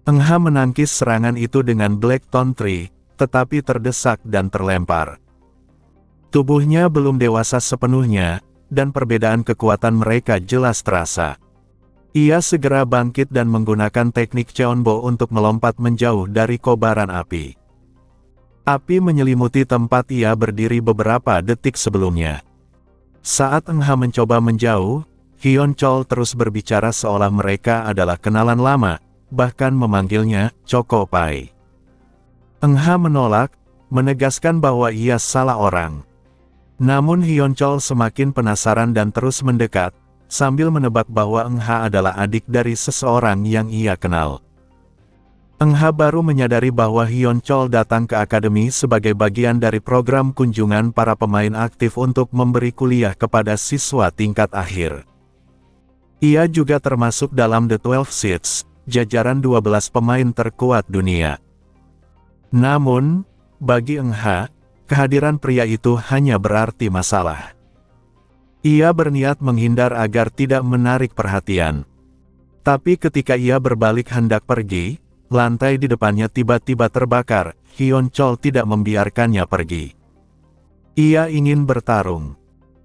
Engha menangkis serangan itu dengan Blackthorn Tree, tetapi terdesak dan terlempar. Tubuhnya belum dewasa sepenuhnya, dan perbedaan kekuatan mereka jelas terasa. Ia segera bangkit dan menggunakan teknik Cheonbo untuk melompat menjauh dari kobaran api. Api menyelimuti tempat ia berdiri beberapa detik sebelumnya. Saat Engha mencoba menjauh, Hyeonchol terus berbicara seolah mereka adalah kenalan lama, bahkan memanggilnya Choco Pai. Engha menolak, menegaskan bahwa ia salah orang. Namun Hyeonchol semakin penasaran dan terus mendekat, sambil menebak bahwa Engha adalah adik dari seseorang yang ia kenal. Engha baru menyadari bahwa Hyeonchol datang ke akademi sebagai bagian dari program kunjungan para pemain aktif untuk memberi kuliah kepada siswa tingkat akhir. Ia juga termasuk dalam The 12 Seeds, jajaran 12 pemain terkuat dunia. Namun, bagi Engha, kehadiran pria itu hanya berarti masalah. Ia berniat menghindar agar tidak menarik perhatian. Tapi ketika ia berbalik hendak pergi, lantai di depannya tiba-tiba terbakar. Hyeonchol tidak membiarkannya pergi. Ia ingin bertarung.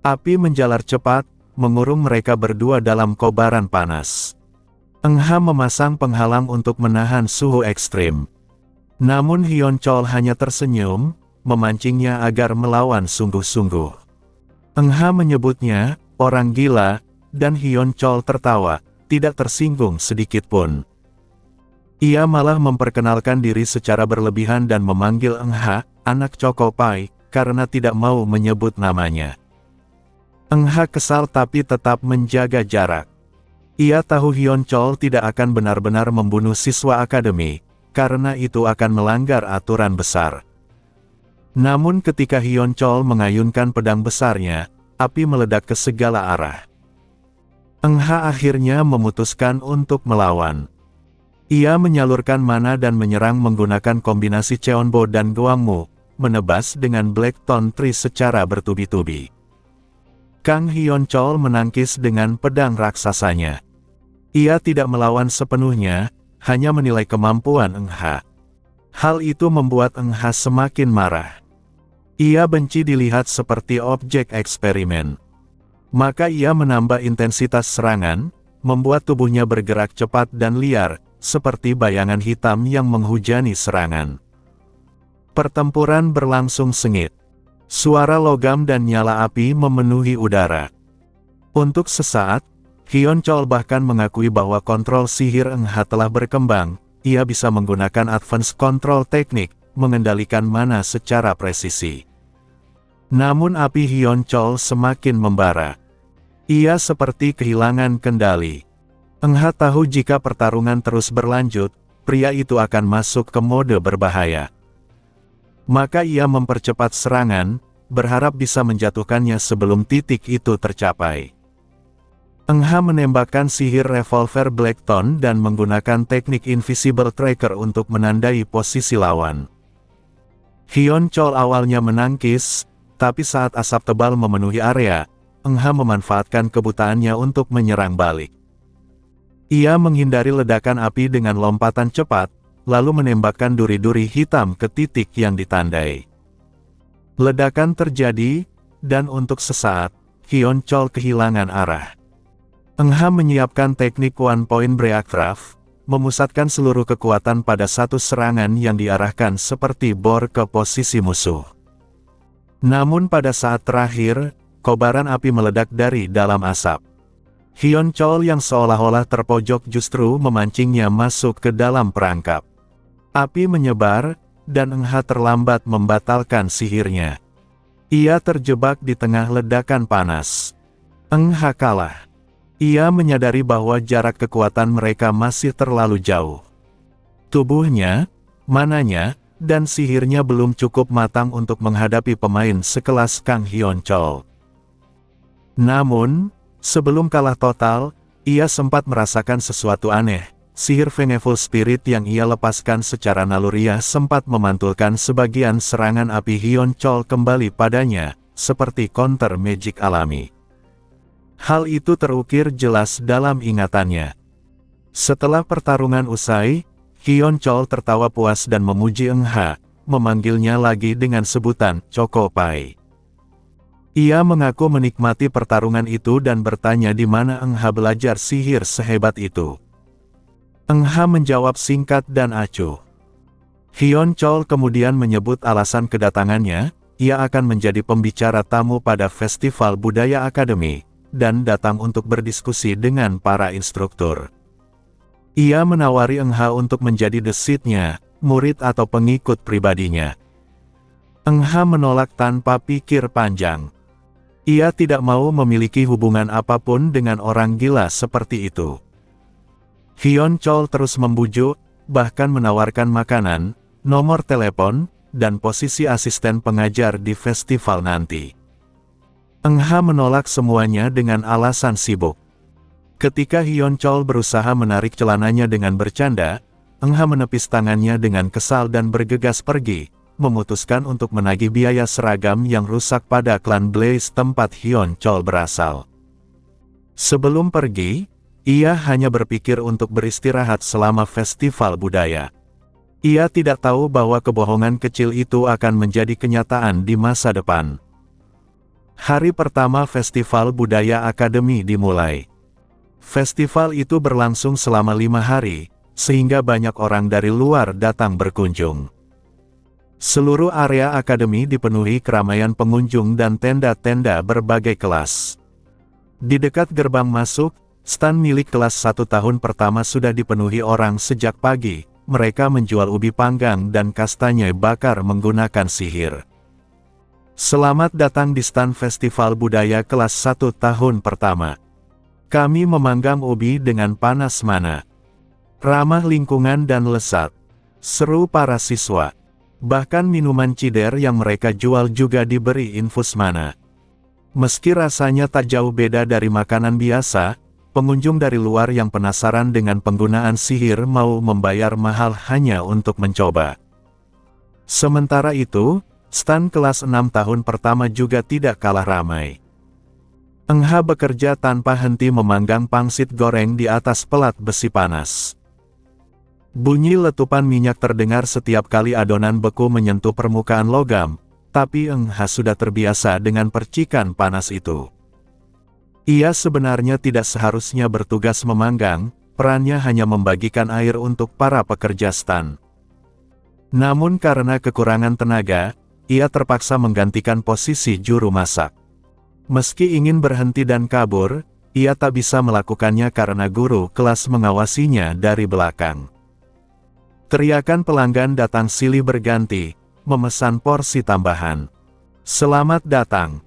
Api menjalar cepat, mengurung mereka berdua dalam kobaran panas. Engha memasang penghalang untuk menahan suhu ekstrim. Namun Hyeonchol hanya tersenyum, memancingnya agar melawan sungguh-sungguh. Engha menyebutnya orang gila, dan Hyeonchol tertawa, tidak tersinggung sedikit pun. Ia malah memperkenalkan diri secara berlebihan dan memanggil Engha, anak Choco Pai, karena tidak mau menyebut namanya. Engha kesal tapi tetap menjaga jarak. Ia tahu Hyeonchol tidak akan benar-benar membunuh siswa akademi, karena itu akan melanggar aturan besar. Namun ketika Hyeonchol mengayunkan pedang besarnya, api meledak ke segala arah. Engha akhirnya memutuskan untuk melawan. Ia menyalurkan mana dan menyerang menggunakan kombinasi Cheonbo dan Gwanmu, menebas dengan Blackthorn Tree secara bertubi-tubi. Kang Hyeonchol menangkis dengan pedang raksasanya. Ia tidak melawan sepenuhnya, hanya menilai kemampuan Engha. Hal itu membuat Engha semakin marah. Ia benci dilihat seperti objek eksperimen. Maka ia menambah intensitas serangan, membuat tubuhnya bergerak cepat dan liar, seperti bayangan hitam yang menghujani serangan. Pertempuran berlangsung sengit. Suara logam dan nyala api memenuhi udara. Untuk sesaat, Hyeonchol bahkan mengakui bahwa kontrol sihir Engha telah berkembang. Ia bisa menggunakan advance control teknik, mengendalikan mana secara presisi. Namun api Hyeonchol semakin membara. Ia seperti kehilangan kendali. Engha tahu jika pertarungan terus berlanjut, pria itu akan masuk ke mode berbahaya. Maka ia mempercepat serangan, berharap bisa menjatuhkannya sebelum titik itu tercapai. Engha menembakkan sihir revolver Blackthorn dan menggunakan teknik Invisible Tracker untuk menandai posisi lawan. Hyeonchol awalnya menangkis, tapi saat asap tebal memenuhi area, Engha memanfaatkan kebutaannya untuk menyerang balik. Ia menghindari ledakan api dengan lompatan cepat, lalu menembakkan duri-duri hitam ke titik yang ditandai. Ledakan terjadi, dan untuk sesaat, Hyeonchol kehilangan arah. Engha menyiapkan teknik One Point Breakthrough, memusatkan seluruh kekuatan pada satu serangan yang diarahkan seperti bor ke posisi musuh. Namun pada saat terakhir, kobaran api meledak dari dalam asap. Hyun Chol yang seolah-olah terpojok justru memancingnya masuk ke dalam perangkap. Api menyebar, dan Eng Ha terlambat membatalkan sihirnya. Ia terjebak di tengah ledakan panas. Eng Ha kalah. Ia menyadari bahwa jarak kekuatan mereka masih terlalu jauh. Tubuhnya, mananya, dan sihirnya belum cukup matang untuk menghadapi pemain sekelas Kang Hyun Chol. Namun, sebelum kalah total, ia sempat merasakan sesuatu aneh. Sihir Vengeful Spirit yang ia lepaskan secara naluriah sempat memantulkan sebagian serangan api Hyun Chol kembali padanya, seperti counter magic alami. Hal itu terukir jelas dalam ingatannya. Setelah pertarungan usai, Hyun Chol tertawa puas dan memuji Eng Ha, memanggilnya lagi dengan sebutan Choco Pie. Ia mengaku menikmati pertarungan itu dan bertanya di mana Eng Ha belajar sihir sehebat itu. Eng Ha menjawab singkat dan acuh. Hyun Chol kemudian menyebut alasan kedatangannya, ia akan menjadi pembicara tamu pada Festival Budaya Akademi, dan datang untuk berdiskusi dengan para instruktur. Ia menawari Eng Ha untuk menjadi desit-nya, murid atau pengikut pribadinya. Eng Ha menolak tanpa pikir panjang. Ia tidak mau memiliki hubungan apapun dengan orang gila seperti itu. Hyun Chol terus membujuk, bahkan menawarkan makanan, nomor telepon, dan posisi asisten pengajar di festival nanti. Eng Ha menolak semuanya dengan alasan sibuk. Ketika Hyun Chol berusaha menarik celananya dengan bercanda, Eng Ha menepis tangannya dengan kesal dan bergegas pergi, memutuskan untuk menagih biaya seragam yang rusak pada klan Blaze tempat Hyun Chol berasal. Sebelum pergi, ia hanya berpikir untuk beristirahat selama festival budaya. Ia tidak tahu bahwa kebohongan kecil itu akan menjadi kenyataan di masa depan. Hari pertama Festival Budaya Akademi dimulai. Festival itu berlangsung selama 5 hari, sehingga banyak orang dari luar datang berkunjung. Seluruh area akademi dipenuhi keramaian pengunjung dan tenda-tenda berbagai kelas. Di dekat gerbang masuk, stan milik kelas 1 tahun pertama sudah dipenuhi orang sejak pagi. Mereka menjual ubi panggang dan kastanye bakar menggunakan sihir. Selamat datang di stan Festival Budaya kelas 1 tahun pertama. Kami memanggang ubi dengan panas mana. Ramah lingkungan dan lezat. Seru para siswa. Bahkan minuman cider yang mereka jual juga diberi infus mana. Meski rasanya tak jauh beda dari makanan biasa, pengunjung dari luar yang penasaran dengan penggunaan sihir mau membayar mahal hanya untuk mencoba. Sementara itu, stan kelas 6 tahun pertama juga tidak kalah ramai. Eng Ha bekerja tanpa henti memanggang pangsit goreng di atas pelat besi panas. Bunyi letupan minyak terdengar setiap kali adonan beku menyentuh permukaan logam, tapi Eng Ha sudah terbiasa dengan percikan panas itu. Ia sebenarnya tidak seharusnya bertugas memanggang, perannya hanya membagikan air untuk para pekerja stan. Namun karena kekurangan tenaga, ia terpaksa menggantikan posisi juru masak. Meski ingin berhenti dan kabur, ia tak bisa melakukannya karena guru kelas mengawasinya dari belakang. Teriakan pelanggan datang silih berganti, memesan porsi tambahan. Selamat datang.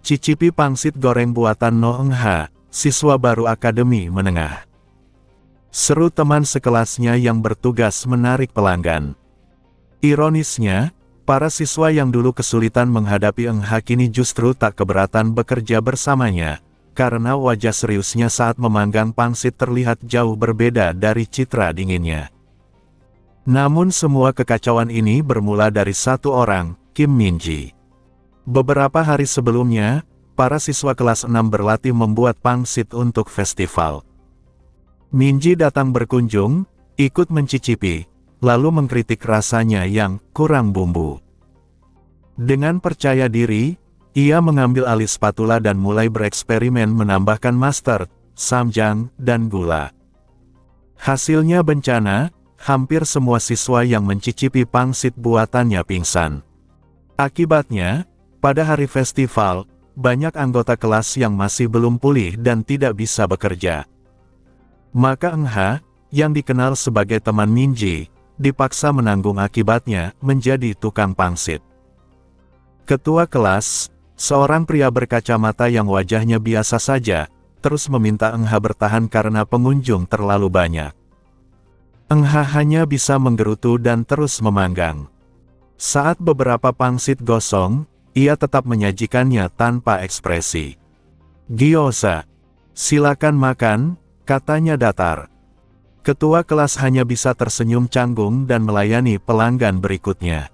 Cicipi pangsit goreng buatan No Eng Ha, siswa baru akademi menengah. Seru teman sekelasnya yang bertugas menarik pelanggan. Ironisnya, para siswa yang dulu kesulitan menghadapi Eng Ha kini justru tak keberatan bekerja bersamanya, karena wajah seriusnya saat memanggang pangsit terlihat jauh berbeda dari citra dinginnya. Namun semua kekacauan ini bermula dari satu orang, Kim Min-ji. Beberapa hari sebelumnya, para siswa kelas 6 berlatih membuat pangsit untuk festival. Min-ji datang berkunjung, ikut mencicipi, lalu mengkritik rasanya yang kurang bumbu. Dengan percaya diri, ia mengambil alih spatula dan mulai bereksperimen menambahkan mustard, samjang, dan gula. Hasilnya bencana, hampir semua siswa yang mencicipi pangsit buatannya pingsan. Akibatnya, pada hari festival, banyak anggota kelas yang masih belum pulih dan tidak bisa bekerja. Maka Eng Ha, yang dikenal sebagai teman Minji, dipaksa menanggung akibatnya menjadi tukang pangsit. Ketua kelas, seorang pria berkacamata yang wajahnya biasa saja, terus meminta Eng Ha bertahan karena pengunjung terlalu banyak. Eng Ha hanya bisa menggerutu dan terus memanggang. Saat beberapa pangsit gosong, ia tetap menyajikannya tanpa ekspresi. "Gyoza, silakan makan," katanya datar. Ketua kelas hanya bisa tersenyum canggung dan melayani pelanggan berikutnya.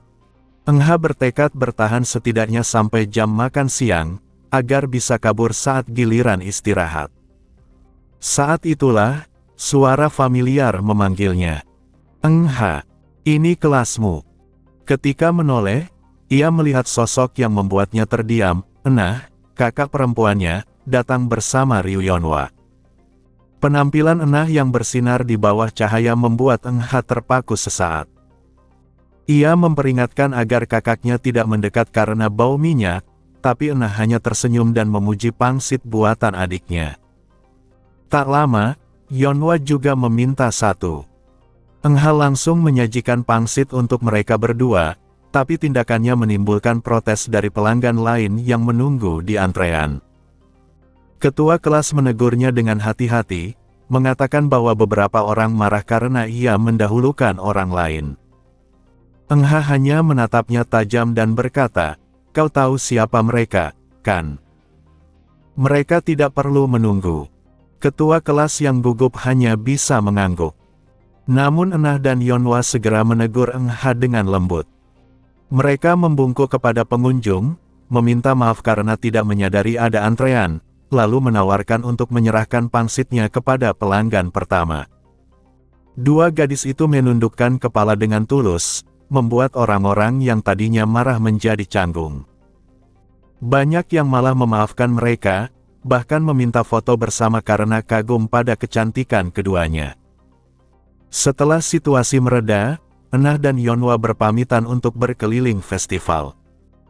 Eng Ha bertekad bertahan setidaknya sampai jam makan siang, agar bisa kabur saat giliran istirahat. Saat itulah, suara familiar memanggilnya. "Eng Ha, ini kelasmu." Ketika menoleh, ia melihat sosok yang membuatnya terdiam. Enah, kakak perempuannya, datang bersama Ryu Yeonhwa. Penampilan Enah yang bersinar di bawah cahaya membuat Eng Ha terpaku sesaat. Ia memperingatkan agar kakaknya tidak mendekat karena bau minyak, tapi Enah hanya tersenyum dan memuji pangsit buatan adiknya. Tak lama, Yeonhwa juga meminta satu. Eng Ha langsung menyajikan pangsit untuk mereka berdua, tapi tindakannya menimbulkan protes dari pelanggan lain yang menunggu di antrean. Ketua kelas menegurnya dengan hati-hati, mengatakan bahwa beberapa orang marah karena ia mendahulukan orang lain. Eng Ha hanya menatapnya tajam dan berkata, "Kau tahu siapa mereka, kan? Mereka tidak perlu menunggu." Ketua kelas yang gugup hanya bisa mengangguk. Namun Enah dan Yeonhwa segera menegur Eng Ha dengan lembut. Mereka membungkuk kepada pengunjung, meminta maaf karena tidak menyadari ada antrean, lalu menawarkan untuk menyerahkan pangsitnya kepada pelanggan pertama. Dua gadis itu menundukkan kepala dengan tulus, membuat orang-orang yang tadinya marah menjadi canggung. Banyak yang malah memaafkan mereka, bahkan meminta foto bersama karena kagum pada kecantikan keduanya. Setelah situasi mereda, Enah dan Yeonhwa berpamitan untuk berkeliling festival.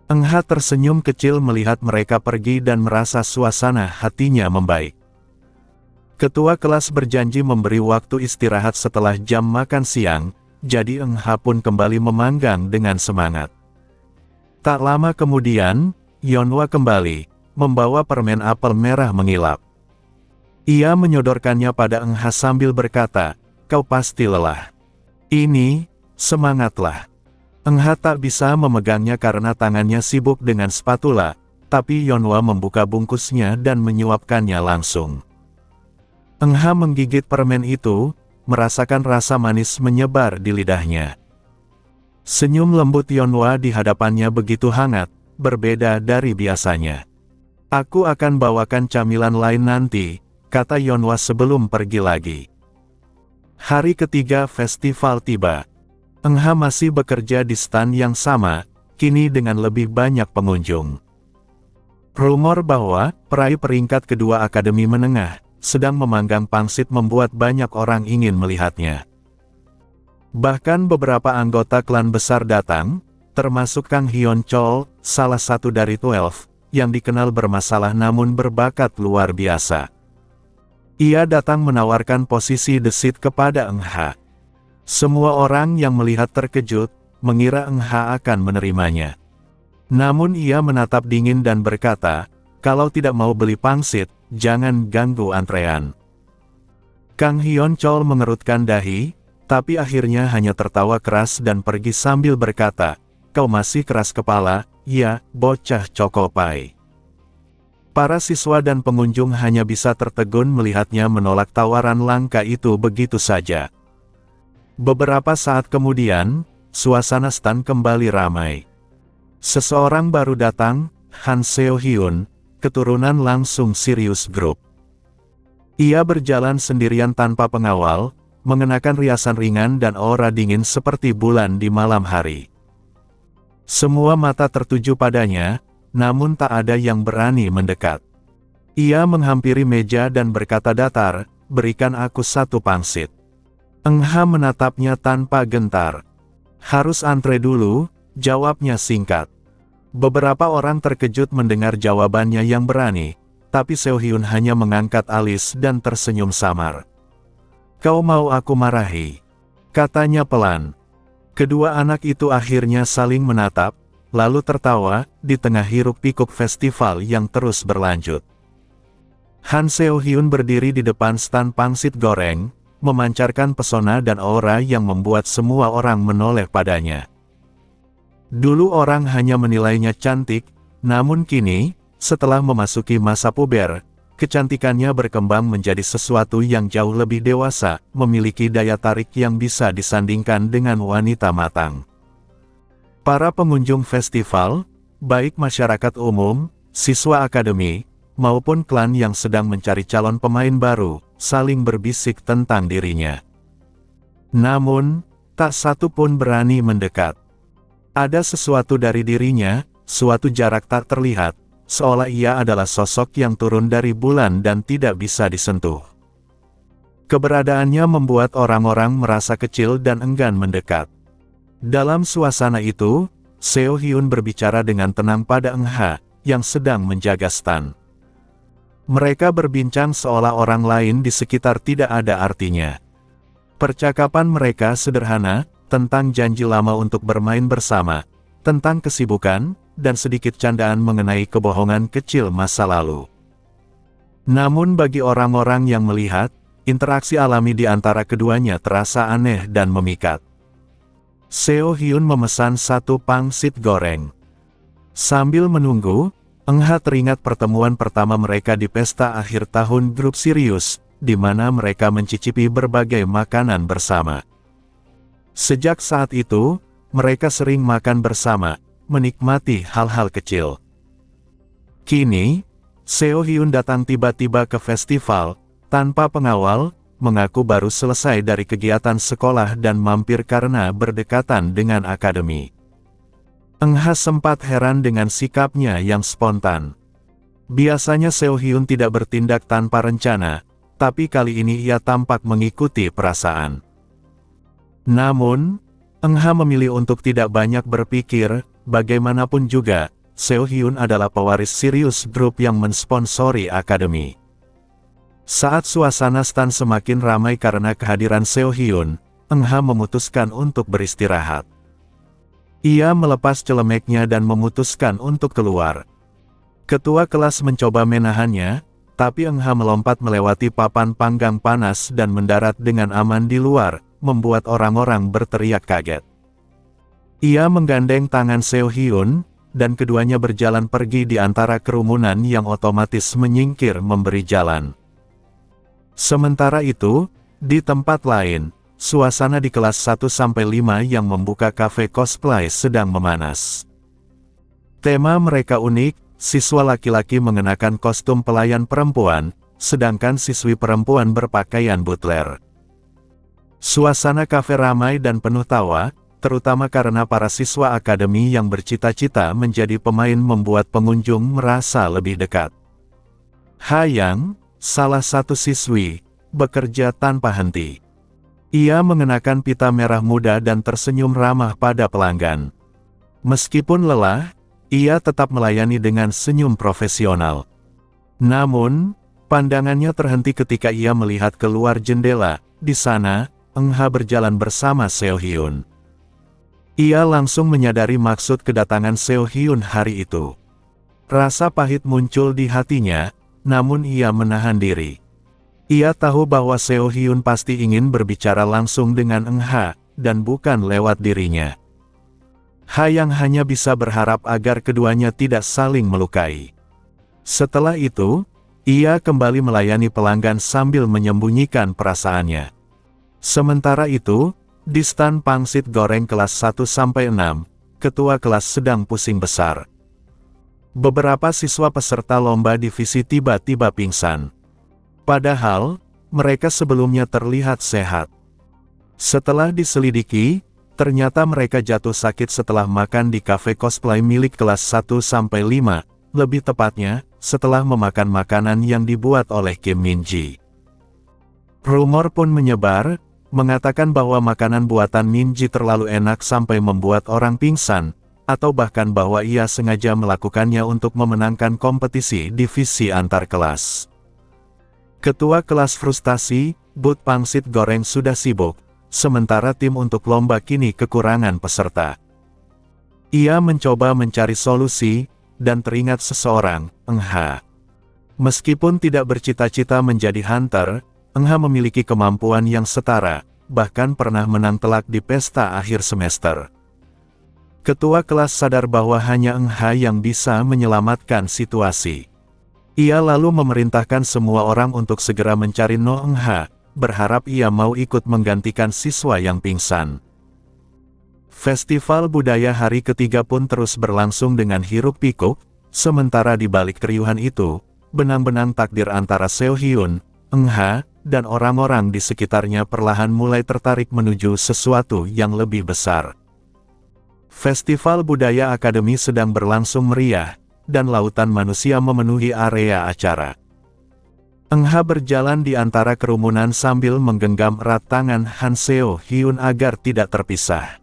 Eng Ha tersenyum kecil melihat mereka pergi dan merasa suasana hatinya membaik. Ketua kelas berjanji memberi waktu istirahat setelah jam makan siang, jadi Eng Ha pun kembali memanggang dengan semangat. Tak lama kemudian, Yeonhwa kembali, membawa permen apel merah mengilap. Ia menyodorkannya pada Eng Ha sambil berkata, "Kau pasti lelah. Ini, semangatlah." Eng Ha tak bisa memegangnya karena tangannya sibuk dengan spatula, tapi Yeonhwa membuka bungkusnya dan menyuapkannya langsung. Eng Ha menggigit permen itu, merasakan rasa manis menyebar di lidahnya. Senyum lembut Yeonhwa di hadapannya begitu hangat, berbeda dari biasanya. "Aku akan bawakan camilan lain nanti," kata Yeonhwa sebelum pergi lagi. Hari ketiga festival tiba. Eng Ha masih bekerja di stan yang sama, kini dengan lebih banyak pengunjung. Rumor bahwa peraih peringkat kedua Akademi Menengah sedang memanggang pangsit membuat banyak orang ingin melihatnya. Bahkan beberapa anggota klan besar datang, termasuk Kang Hyun Chol, salah satu dari 12, yang dikenal bermasalah namun berbakat luar biasa. Ia datang menawarkan posisi The Seat kepada Eng Ha. Semua orang yang melihat terkejut, mengira Eng Ha akan menerimanya. Namun ia menatap dingin dan berkata, "Kalau tidak mau beli pangsit, jangan ganggu antrean." Kang Hyun Chol mengerutkan dahi, tapi akhirnya hanya tertawa keras dan pergi sambil berkata, "Kau masih keras kepala, ya, bocah Chokopai." Para siswa dan pengunjung hanya bisa tertegun melihatnya menolak tawaran langka itu begitu saja. Beberapa saat kemudian, suasana stan kembali ramai. Seseorang baru datang, Han Seo Hyun, keturunan langsung Sirius Group. Ia berjalan sendirian tanpa pengawal, mengenakan riasan ringan dan aura dingin seperti bulan di malam hari. Semua mata tertuju padanya, namun tak ada yang berani mendekat. Ia menghampiri meja dan berkata datar, "Berikan aku satu pangsit." Eng Ha menatapnya tanpa gentar. "Harus antre dulu," jawabnya singkat. Beberapa orang terkejut mendengar jawabannya yang berani, tapi Seo-hyun hanya mengangkat alis dan tersenyum samar. "Kau mau aku marahi?" katanya pelan. Kedua anak itu akhirnya saling menatap, lalu tertawa, di tengah hiruk-pikuk festival yang terus berlanjut. Han Seo-hyun berdiri di depan stan pangsit goreng, memancarkan pesona dan aura yang membuat semua orang menoleh padanya. Dulu orang hanya menilainya cantik, namun kini, setelah memasuki masa puber, kecantikannya berkembang menjadi sesuatu yang jauh lebih dewasa, memiliki daya tarik yang bisa disandingkan dengan wanita matang. Para pengunjung festival, baik masyarakat umum, siswa akademi, maupun klan yang sedang mencari calon pemain baru, saling berbisik tentang dirinya. Namun, tak satu pun berani mendekat. Ada sesuatu dari dirinya, suatu jarak tak terlihat, seolah ia adalah sosok yang turun dari bulan dan tidak bisa disentuh. Keberadaannya membuat orang-orang merasa kecil dan enggan mendekat. Dalam suasana itu, Seo-hyun berbicara dengan tenang pada Eun-ha, yang sedang menjaga stan. Mereka berbincang seolah orang lain di sekitar tidak ada artinya. Percakapan mereka sederhana, tentang janji lama untuk bermain bersama, tentang kesibukan, dan sedikit candaan mengenai kebohongan kecil masa lalu. Namun bagi orang-orang yang melihat, interaksi alami di antara keduanya terasa aneh dan memikat. Seo-hyun memesan satu pangsit goreng. Sambil menunggu, Eun-ha teringat pertemuan pertama mereka di pesta akhir tahun grup Sirius, di mana mereka mencicipi berbagai makanan bersama. Sejak saat itu, mereka sering makan bersama, menikmati hal-hal kecil. Kini, Seo-hyun datang tiba-tiba ke festival, tanpa pengawal, mengaku baru selesai dari kegiatan sekolah dan mampir karena berdekatan dengan akademi. Eun-ha sempat heran dengan sikapnya yang spontan. Biasanya Seo-hyun tidak bertindak tanpa rencana, tapi kali ini ia tampak mengikuti perasaan. Namun, Eun-ha memilih untuk tidak banyak berpikir, bagaimanapun juga, Seo-hyun adalah pewaris Sirius Group yang mensponsori akademi. Saat suasana stan semakin ramai karena kehadiran Seo-hyun, Eun-ha memutuskan untuk beristirahat. Ia melepas celemeknya dan memutuskan untuk keluar. Ketua kelas mencoba menahannya, tapi Eun-ha melompat melewati papan panggang panas dan mendarat dengan aman di luar, membuat orang-orang berteriak kaget. Ia menggandeng tangan Seo-hyun, dan keduanya berjalan pergi di antara kerumunan yang otomatis menyingkir memberi jalan. Sementara itu, di tempat lain, suasana di kelas 1-5 yang membuka kafe cosplay sedang memanas. Tema mereka unik, siswa laki-laki mengenakan kostum pelayan perempuan, sedangkan siswi perempuan berpakaian butler. Suasana kafe ramai dan penuh tawa, terutama karena para siswa akademi yang bercita-cita menjadi pemain membuat pengunjung merasa lebih dekat. Ha-yang, salah satu siswi, bekerja tanpa henti. Ia mengenakan pita merah muda dan tersenyum ramah pada pelanggan. Meskipun lelah, ia tetap melayani dengan senyum profesional. Namun, pandangannya terhenti ketika ia melihat keluar jendela. Di sana, Eun-ha berjalan bersama Seo-hyun. Ia langsung menyadari maksud kedatangan Seo-hyun hari itu. Rasa pahit muncul di hatinya, namun ia menahan diri. Ia tahu bahwa Seo-hyun pasti ingin berbicara langsung dengan Eun-ha, dan bukan lewat dirinya. Ha-yang hanya bisa berharap agar keduanya tidak saling melukai. Setelah itu, ia kembali melayani pelanggan sambil menyembunyikan perasaannya. Sementara itu, di stan pangsit goreng kelas 1-6, ketua kelas sedang pusing besar. Beberapa siswa peserta lomba divisi tiba-tiba pingsan. Padahal, mereka sebelumnya terlihat sehat. Setelah diselidiki, ternyata mereka jatuh sakit setelah makan di kafe cosplay milik kelas 1-5, lebih tepatnya, setelah memakan makanan yang dibuat oleh Kim Min-ji. Rumor pun menyebar, mengatakan bahwa makanan buatan Min-ji terlalu enak sampai membuat orang pingsan, atau bahkan bahwa ia sengaja melakukannya untuk memenangkan kompetisi divisi antar kelas. Ketua kelas frustasi, Bud Pangsit Goreng sudah sibuk, sementara tim untuk lomba kini kekurangan peserta. Ia mencoba mencari solusi, dan teringat seseorang, Eng Ha. Meskipun tidak bercita-cita menjadi hunter, Eng Ha memiliki kemampuan yang setara, bahkan pernah menang telak di pesta akhir semester. Ketua kelas sadar bahwa hanya Eng Ha yang bisa menyelamatkan situasi. Ia lalu memerintahkan semua orang untuk segera mencari No Eng Ha, berharap ia mau ikut menggantikan siswa yang pingsan. Festival budaya hari ketiga pun terus berlangsung dengan hiruk-pikuk, sementara di balik keriuhan itu, benang-benang takdir antara Seo Hyun, Eng Ha, dan orang-orang di sekitarnya perlahan mulai tertarik menuju sesuatu yang lebih besar. Festival Budaya Akademi sedang berlangsung meriah, dan lautan manusia memenuhi area acara. Eng Ha berjalan di antara kerumunan sambil menggenggam erat tangan Han Seo Hyun agar tidak terpisah.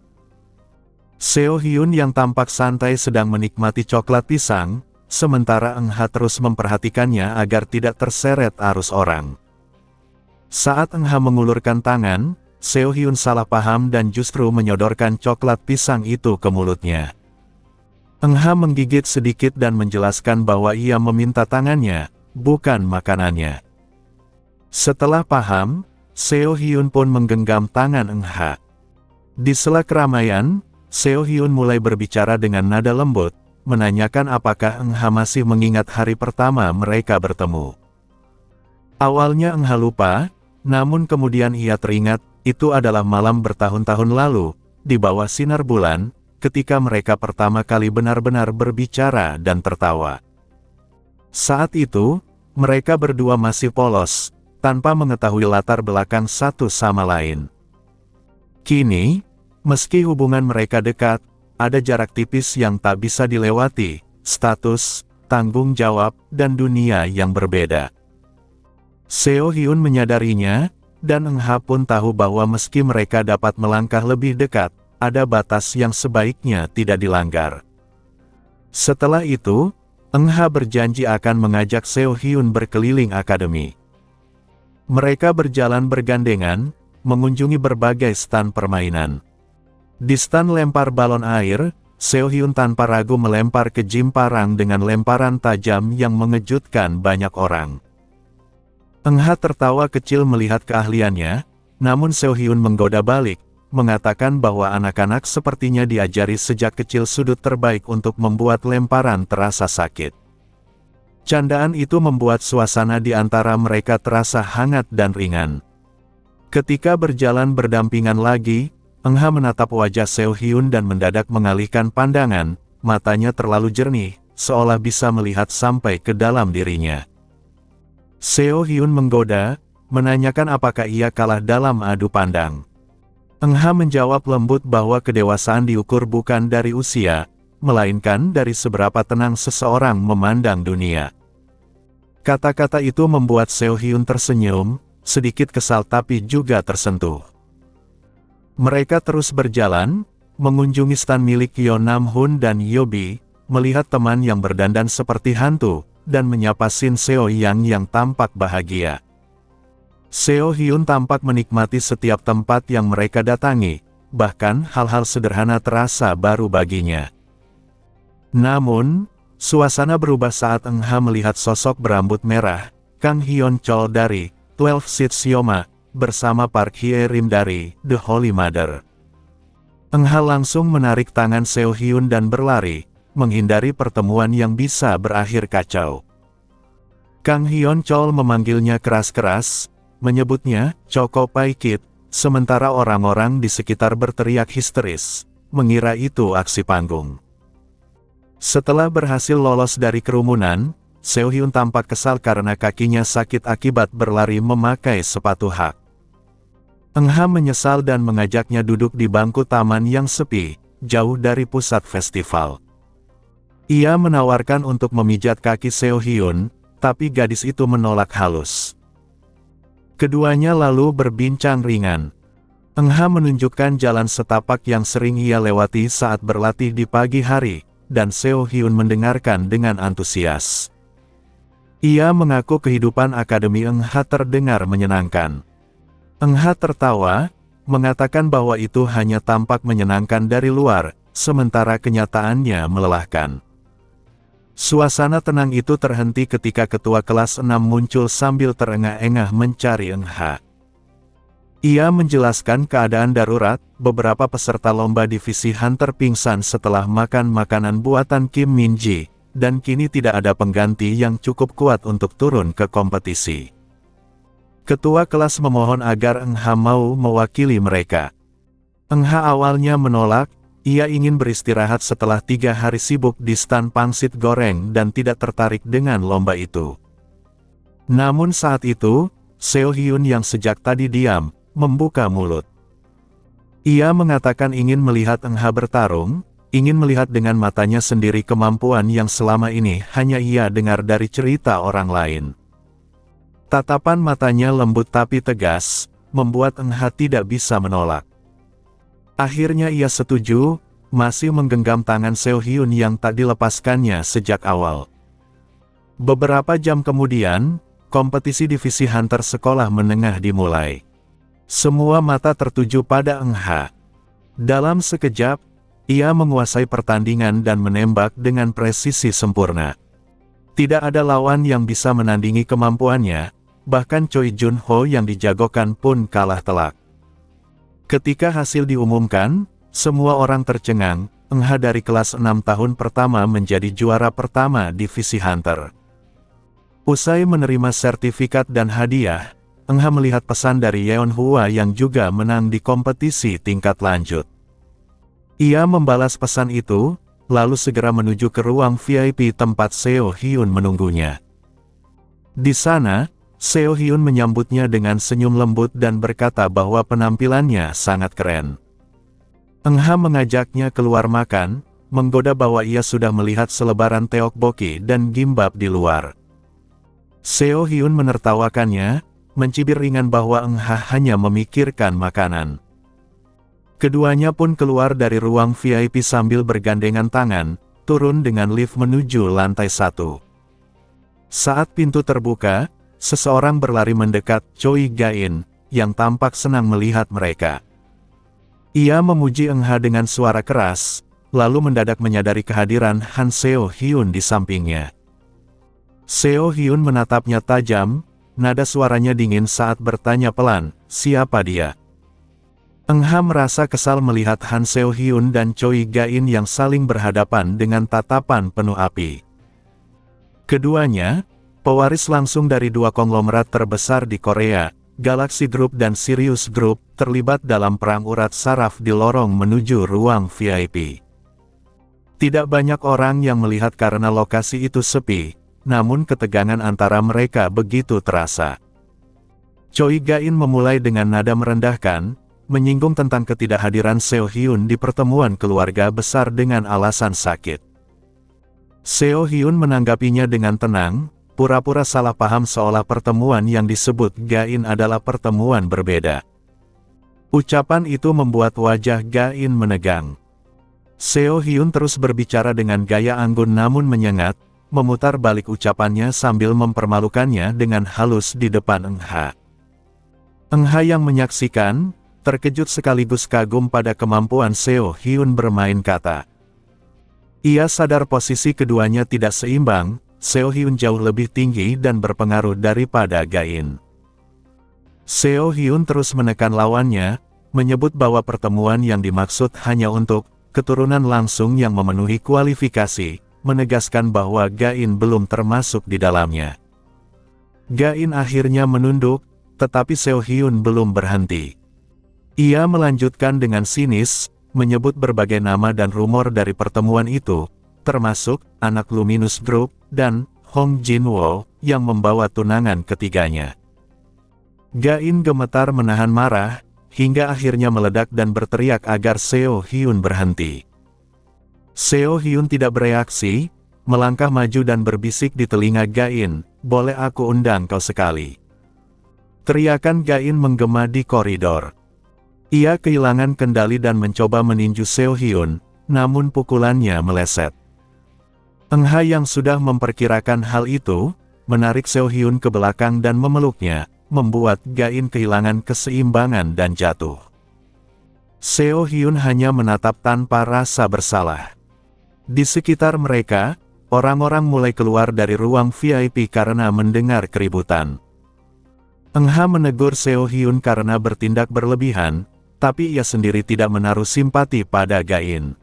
Seo Hyun yang tampak santai sedang menikmati coklat pisang, sementara Eng Ha terus memperhatikannya agar tidak terseret arus orang. Saat Eng Ha mengulurkan tangan, Seo Hyun salah paham dan justru menyodorkan coklat pisang itu ke mulutnya. Eng Ha menggigit sedikit dan menjelaskan bahwa ia meminta tangannya, bukan makanannya. Setelah paham, Seo Hyun pun menggenggam tangan Eng Ha. Di sela keramaian, Seo Hyun mulai berbicara dengan nada lembut, menanyakan apakah Eng Ha masih mengingat hari pertama mereka bertemu. Awalnya Eng Ha lupa, namun kemudian ia teringat, itu adalah malam bertahun-tahun lalu, di bawah sinar bulan, ketika mereka pertama kali benar-benar berbicara dan tertawa. Saat itu, mereka berdua masih polos, tanpa mengetahui latar belakang satu sama lain. Kini, meski hubungan mereka dekat, ada jarak tipis yang tak bisa dilewati, status, tanggung jawab, dan dunia yang berbeda. Seo Hyun menyadarinya, dan Eng Ha pun tahu bahwa meski mereka dapat melangkah lebih dekat, ada batas yang sebaiknya tidak dilanggar. Setelah itu, Eng Ha berjanji akan mengajak Seo Hyun berkeliling akademi. Mereka berjalan bergandengan, mengunjungi berbagai stan permainan. Di stan lempar balon air, Seo Hyun tanpa ragu melempar ke Jim Parang dengan lemparan tajam yang mengejutkan banyak orang. Eng Ha tertawa kecil melihat keahliannya, namun Seo Hyun menggoda balik, mengatakan bahwa anak-anak sepertinya diajari sejak kecil sudut terbaik untuk membuat lemparan terasa sakit. Candaan itu membuat suasana di antara mereka terasa hangat dan ringan. Ketika berjalan berdampingan lagi, Eng Ha menatap wajah Seo Hyun dan mendadak mengalihkan pandangan, matanya terlalu jernih, seolah bisa melihat sampai ke dalam dirinya. Seo Hyun menggoda, menanyakan apakah ia kalah dalam adu pandang. Eng Ha menjawab lembut bahwa kedewasaan diukur bukan dari usia, melainkan dari seberapa tenang seseorang memandang dunia. Kata-kata itu membuat Seo Hyun tersenyum, sedikit kesal tapi juga tersentuh. Mereka terus berjalan, mengunjungi stan milik Yeon Nam Hoon dan Yobi, melihat teman yang berdandan seperti hantu, dan menyapa Shin Seo Yang yang tampak bahagia. Seo Hyun tampak menikmati setiap tempat yang mereka datangi, bahkan hal-hal sederhana terasa baru baginya. Namun, suasana berubah saat Eng Ha melihat sosok berambut merah, Kang Hyun Chol dari 12 Seeds Yoma, bersama Park Hye Rim dari The Holy Mother. Eng Ha langsung menarik tangan Seo Hyun dan berlari, menghindari pertemuan yang bisa berakhir kacau. Kang Hyun Chol memanggilnya keras-keras, menyebutnya Choco Pie Kid, sementara orang-orang di sekitar berteriak histeris, mengira itu aksi panggung. Setelah berhasil lolos dari kerumunan, Seo Hyun tampak kesal karena kakinya sakit akibat berlari memakai sepatu hak. Eng Ha menyesal dan mengajaknya duduk di bangku taman yang sepi, jauh dari pusat festival. Ia menawarkan untuk memijat kaki Seo Hyun, tapi gadis itu menolak halus. Keduanya lalu berbincang ringan. Eng Ha menunjukkan jalan setapak yang sering ia lewati saat berlatih di pagi hari, dan Seo Hyun mendengarkan dengan antusias. Ia mengaku kehidupan Akademi Eng Ha terdengar menyenangkan. Eng Ha tertawa, mengatakan bahwa itu hanya tampak menyenangkan dari luar, sementara kenyataannya melelahkan. Suasana tenang itu terhenti ketika ketua kelas 6 muncul sambil terengah-engah mencari Eng Ha. Ia menjelaskan keadaan darurat, beberapa peserta lomba divisi Hunter pingsan setelah makan makanan buatan Kim Min Ji, dan kini tidak ada pengganti yang cukup kuat untuk turun ke kompetisi. Ketua kelas memohon agar Eng Ha mau mewakili mereka. Eng Ha awalnya menolak, ia ingin beristirahat setelah 3 hari sibuk di stan pangsit goreng dan tidak tertarik dengan lomba itu. Namun saat itu, Seo Hyun yang sejak tadi diam, membuka mulut. Ia mengatakan ingin melihat Eng Ha bertarung, ingin melihat dengan matanya sendiri kemampuan yang selama ini hanya ia dengar dari cerita orang lain. Tatapan matanya lembut tapi tegas, membuat Eng Ha tidak bisa menolak. Akhirnya ia setuju, masih menggenggam tangan Seo Hyun yang tak dilepaskannya sejak awal. Beberapa jam kemudian, kompetisi divisi Hunter sekolah menengah dimulai. Semua mata tertuju pada Eng Ha. Dalam sekejap, ia menguasai pertandingan dan menembak dengan presisi sempurna. Tidak ada lawan yang bisa menandingi kemampuannya, bahkan Choi Jun Ho yang dijagokan pun kalah telak. Ketika hasil diumumkan, semua orang tercengang, Eng Ha dari kelas 6 tahun pertama menjadi juara pertama divisi Hunter. Usai menerima sertifikat dan hadiah, Eng Ha melihat pesan dari Yeon Hwa yang juga menang di kompetisi tingkat lanjut. Ia membalas pesan itu, lalu segera menuju ke ruang VIP tempat Seo Hyun menunggunya. Di sana, Seo Hyun menyambutnya dengan senyum lembut dan berkata bahwa penampilannya sangat keren. Eng Ha mengajaknya keluar makan, menggoda bahwa ia sudah melihat selebaran tteokbokki dan gimbap di luar. Seo Hyun menertawakannya, mencibir ringan bahwa Eng Ha hanya memikirkan makanan. Keduanya pun keluar dari ruang VIP sambil bergandengan tangan, turun dengan lift menuju lantai 1. Saat pintu terbuka, seseorang berlari mendekat Choi Ga-in, yang tampak senang melihat mereka. Ia memuji Eng Ha dengan suara keras, lalu mendadak menyadari kehadiran Han Seo Hyun di sampingnya. Seo Hyun menatapnya tajam, nada suaranya dingin saat bertanya pelan, "Siapa dia?" Eng Ha merasa kesal melihat Han Seo Hyun dan Choi Ga-in yang saling berhadapan dengan tatapan penuh api. Keduanya, pewaris langsung dari dua konglomerat terbesar di Korea, Galaxy Group dan Sirius Group, terlibat dalam perang urat saraf di lorong menuju ruang VIP. Tidak banyak orang yang melihat karena lokasi itu sepi, namun ketegangan antara mereka begitu terasa. Choi Ga-in memulai dengan nada merendahkan, menyinggung tentang ketidakhadiran Seo Hyun di pertemuan keluarga besar dengan alasan sakit. Seo Hyun menanggapinya dengan tenang, pura-pura salah paham seolah pertemuan yang disebut Ga-in adalah pertemuan berbeda. Ucapan itu membuat wajah Ga-in menegang. Seo Hyun terus berbicara dengan gaya anggun namun menyengat, memutar balik ucapannya sambil mempermalukannya dengan halus di depan Eng Ha. Eng Ha yang menyaksikan, terkejut sekaligus kagum pada kemampuan Seo Hyun bermain kata. Ia sadar posisi keduanya tidak seimbang, Seo Hyun jauh lebih tinggi dan berpengaruh daripada Ga-in. Seo Hyun terus menekan lawannya, menyebut bahwa pertemuan yang dimaksud hanya untuk keturunan langsung yang memenuhi kualifikasi, menegaskan bahwa Ga-in belum termasuk di dalamnya. Ga-in akhirnya menunduk, tetapi Seo Hyun belum berhenti. Ia melanjutkan dengan sinis, menyebut berbagai nama dan rumor dari pertemuan itu, termasuk anak Luminous Group dan Hong Jin-woo yang membawa tunangan ketiganya. Ga-in gemetar menahan marah, hingga akhirnya meledak dan berteriak agar Seo Hyun berhenti. Seo Hyun tidak bereaksi, melangkah maju dan berbisik di telinga Ga-in, "Boleh aku undang kau sekali?" Teriakan Ga-in menggema di koridor. Ia kehilangan kendali dan mencoba meninju Seo Hyun, namun pukulannya meleset. Eng Ha yang sudah memperkirakan hal itu, menarik Seo Hyun ke belakang dan memeluknya, membuat Ga-in kehilangan keseimbangan dan jatuh. Seo Hyun hanya menatap tanpa rasa bersalah. Di sekitar mereka, orang-orang mulai keluar dari ruang VIP karena mendengar keributan. Eng Ha menegur Seo Hyun karena bertindak berlebihan, tapi ia sendiri tidak menaruh simpati pada Ga-in.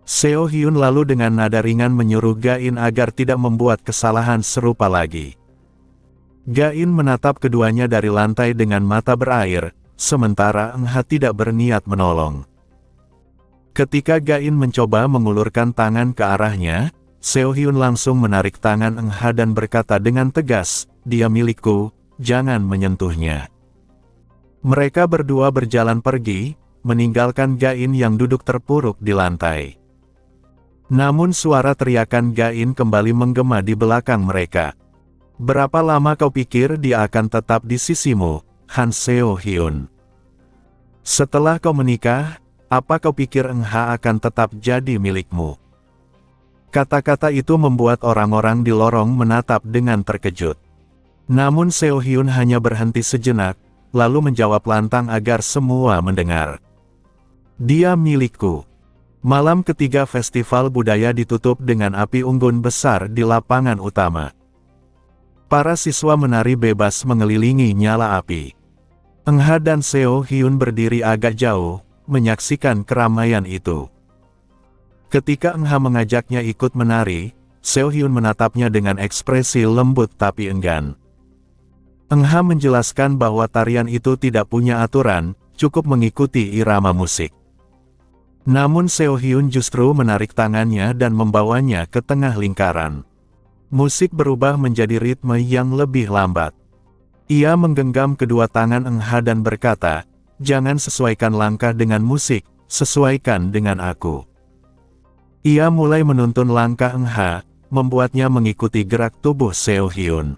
Seo Hyun lalu dengan nada ringan menyuruh Ga-in agar tidak membuat kesalahan serupa lagi. Ga-in menatap keduanya dari lantai dengan mata berair, sementara Eng Ha tidak berniat menolong. Ketika Ga-in mencoba mengulurkan tangan ke arahnya, Seo Hyun langsung menarik tangan Eng Ha dan berkata dengan tegas, "Dia milikku, jangan menyentuhnya." Mereka berdua berjalan pergi, meninggalkan Ga-in yang duduk terpuruk di lantai. Namun suara teriakan Ga-in kembali menggema di belakang mereka. "Berapa lama kau pikir dia akan tetap di sisimu, Han Seo Hyun? Setelah kau menikah, apa kau pikir Eng Ha akan tetap jadi milikmu?" Kata-kata itu membuat orang-orang di lorong menatap dengan terkejut. Namun Seo Hyun hanya berhenti sejenak, lalu menjawab lantang agar semua mendengar. "Dia milikku." Malam ketiga festival budaya ditutup dengan api unggun besar di lapangan utama. Para siswa menari bebas mengelilingi nyala api. Eng Ha dan Seo Hyun berdiri agak jauh, menyaksikan keramaian itu. Ketika Eng Ha mengajaknya ikut menari, Seo Hyun menatapnya dengan ekspresi lembut tapi enggan. Eng Ha menjelaskan bahwa tarian itu tidak punya aturan, cukup mengikuti irama musik. Namun Seo Hyun justru menarik tangannya dan membawanya ke tengah lingkaran. Musik berubah menjadi ritme yang lebih lambat. Ia menggenggam kedua tangan Eng Ha dan berkata, "Jangan sesuaikan langkah dengan musik, sesuaikan dengan aku." Ia mulai menuntun langkah Eng Ha, membuatnya mengikuti gerak tubuh Seo Hyun.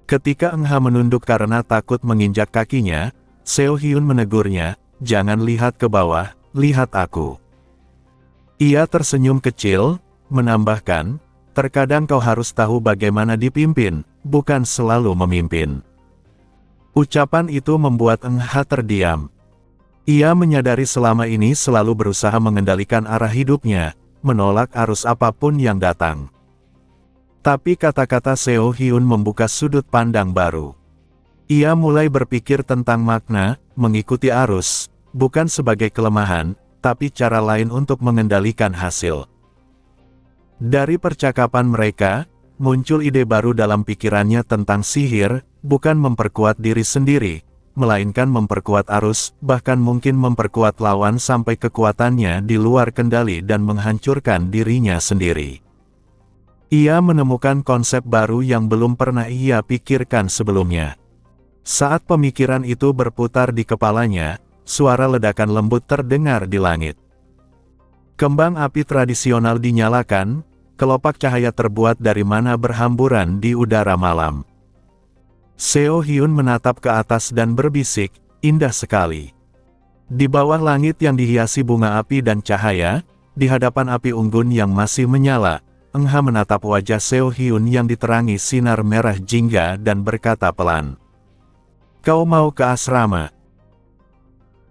Ketika Eng Ha menunduk karena takut menginjak kakinya, Seo Hyun menegurnya, "Jangan lihat ke bawah, lihat aku." Ia tersenyum kecil, menambahkan, "Terkadang kau harus tahu bagaimana dipimpin, bukan selalu memimpin." Ucapan itu membuat Eng Ha terdiam. Ia menyadari selama ini selalu berusaha mengendalikan arah hidupnya, menolak arus apapun yang datang. Tapi kata-kata Seo Hyun membuka sudut pandang baru. Ia mulai berpikir tentang makna, mengikuti arus, bukan sebagai kelemahan, tapi cara lain untuk mengendalikan hasil. Dari percakapan mereka, muncul ide baru dalam pikirannya tentang sihir, bukan memperkuat diri sendiri, melainkan memperkuat arus, bahkan mungkin memperkuat lawan sampai kekuatannya di luar kendali dan menghancurkan dirinya sendiri. Ia menemukan konsep baru yang belum pernah ia pikirkan sebelumnya. Saat pemikiran itu berputar di kepalanya, suara ledakan lembut terdengar di langit. Kembang api tradisional dinyalakan, kelopak cahaya terbuat dari mana berhamburan di udara malam. Seo Hyun menatap ke atas dan berbisik, "Indah sekali." Di bawah langit yang dihiasi bunga api dan cahaya, di hadapan api unggun yang masih menyala, Eng Ha menatap wajah Seo Hyun yang diterangi sinar merah jingga dan berkata pelan, "Kau mau ke asrama?"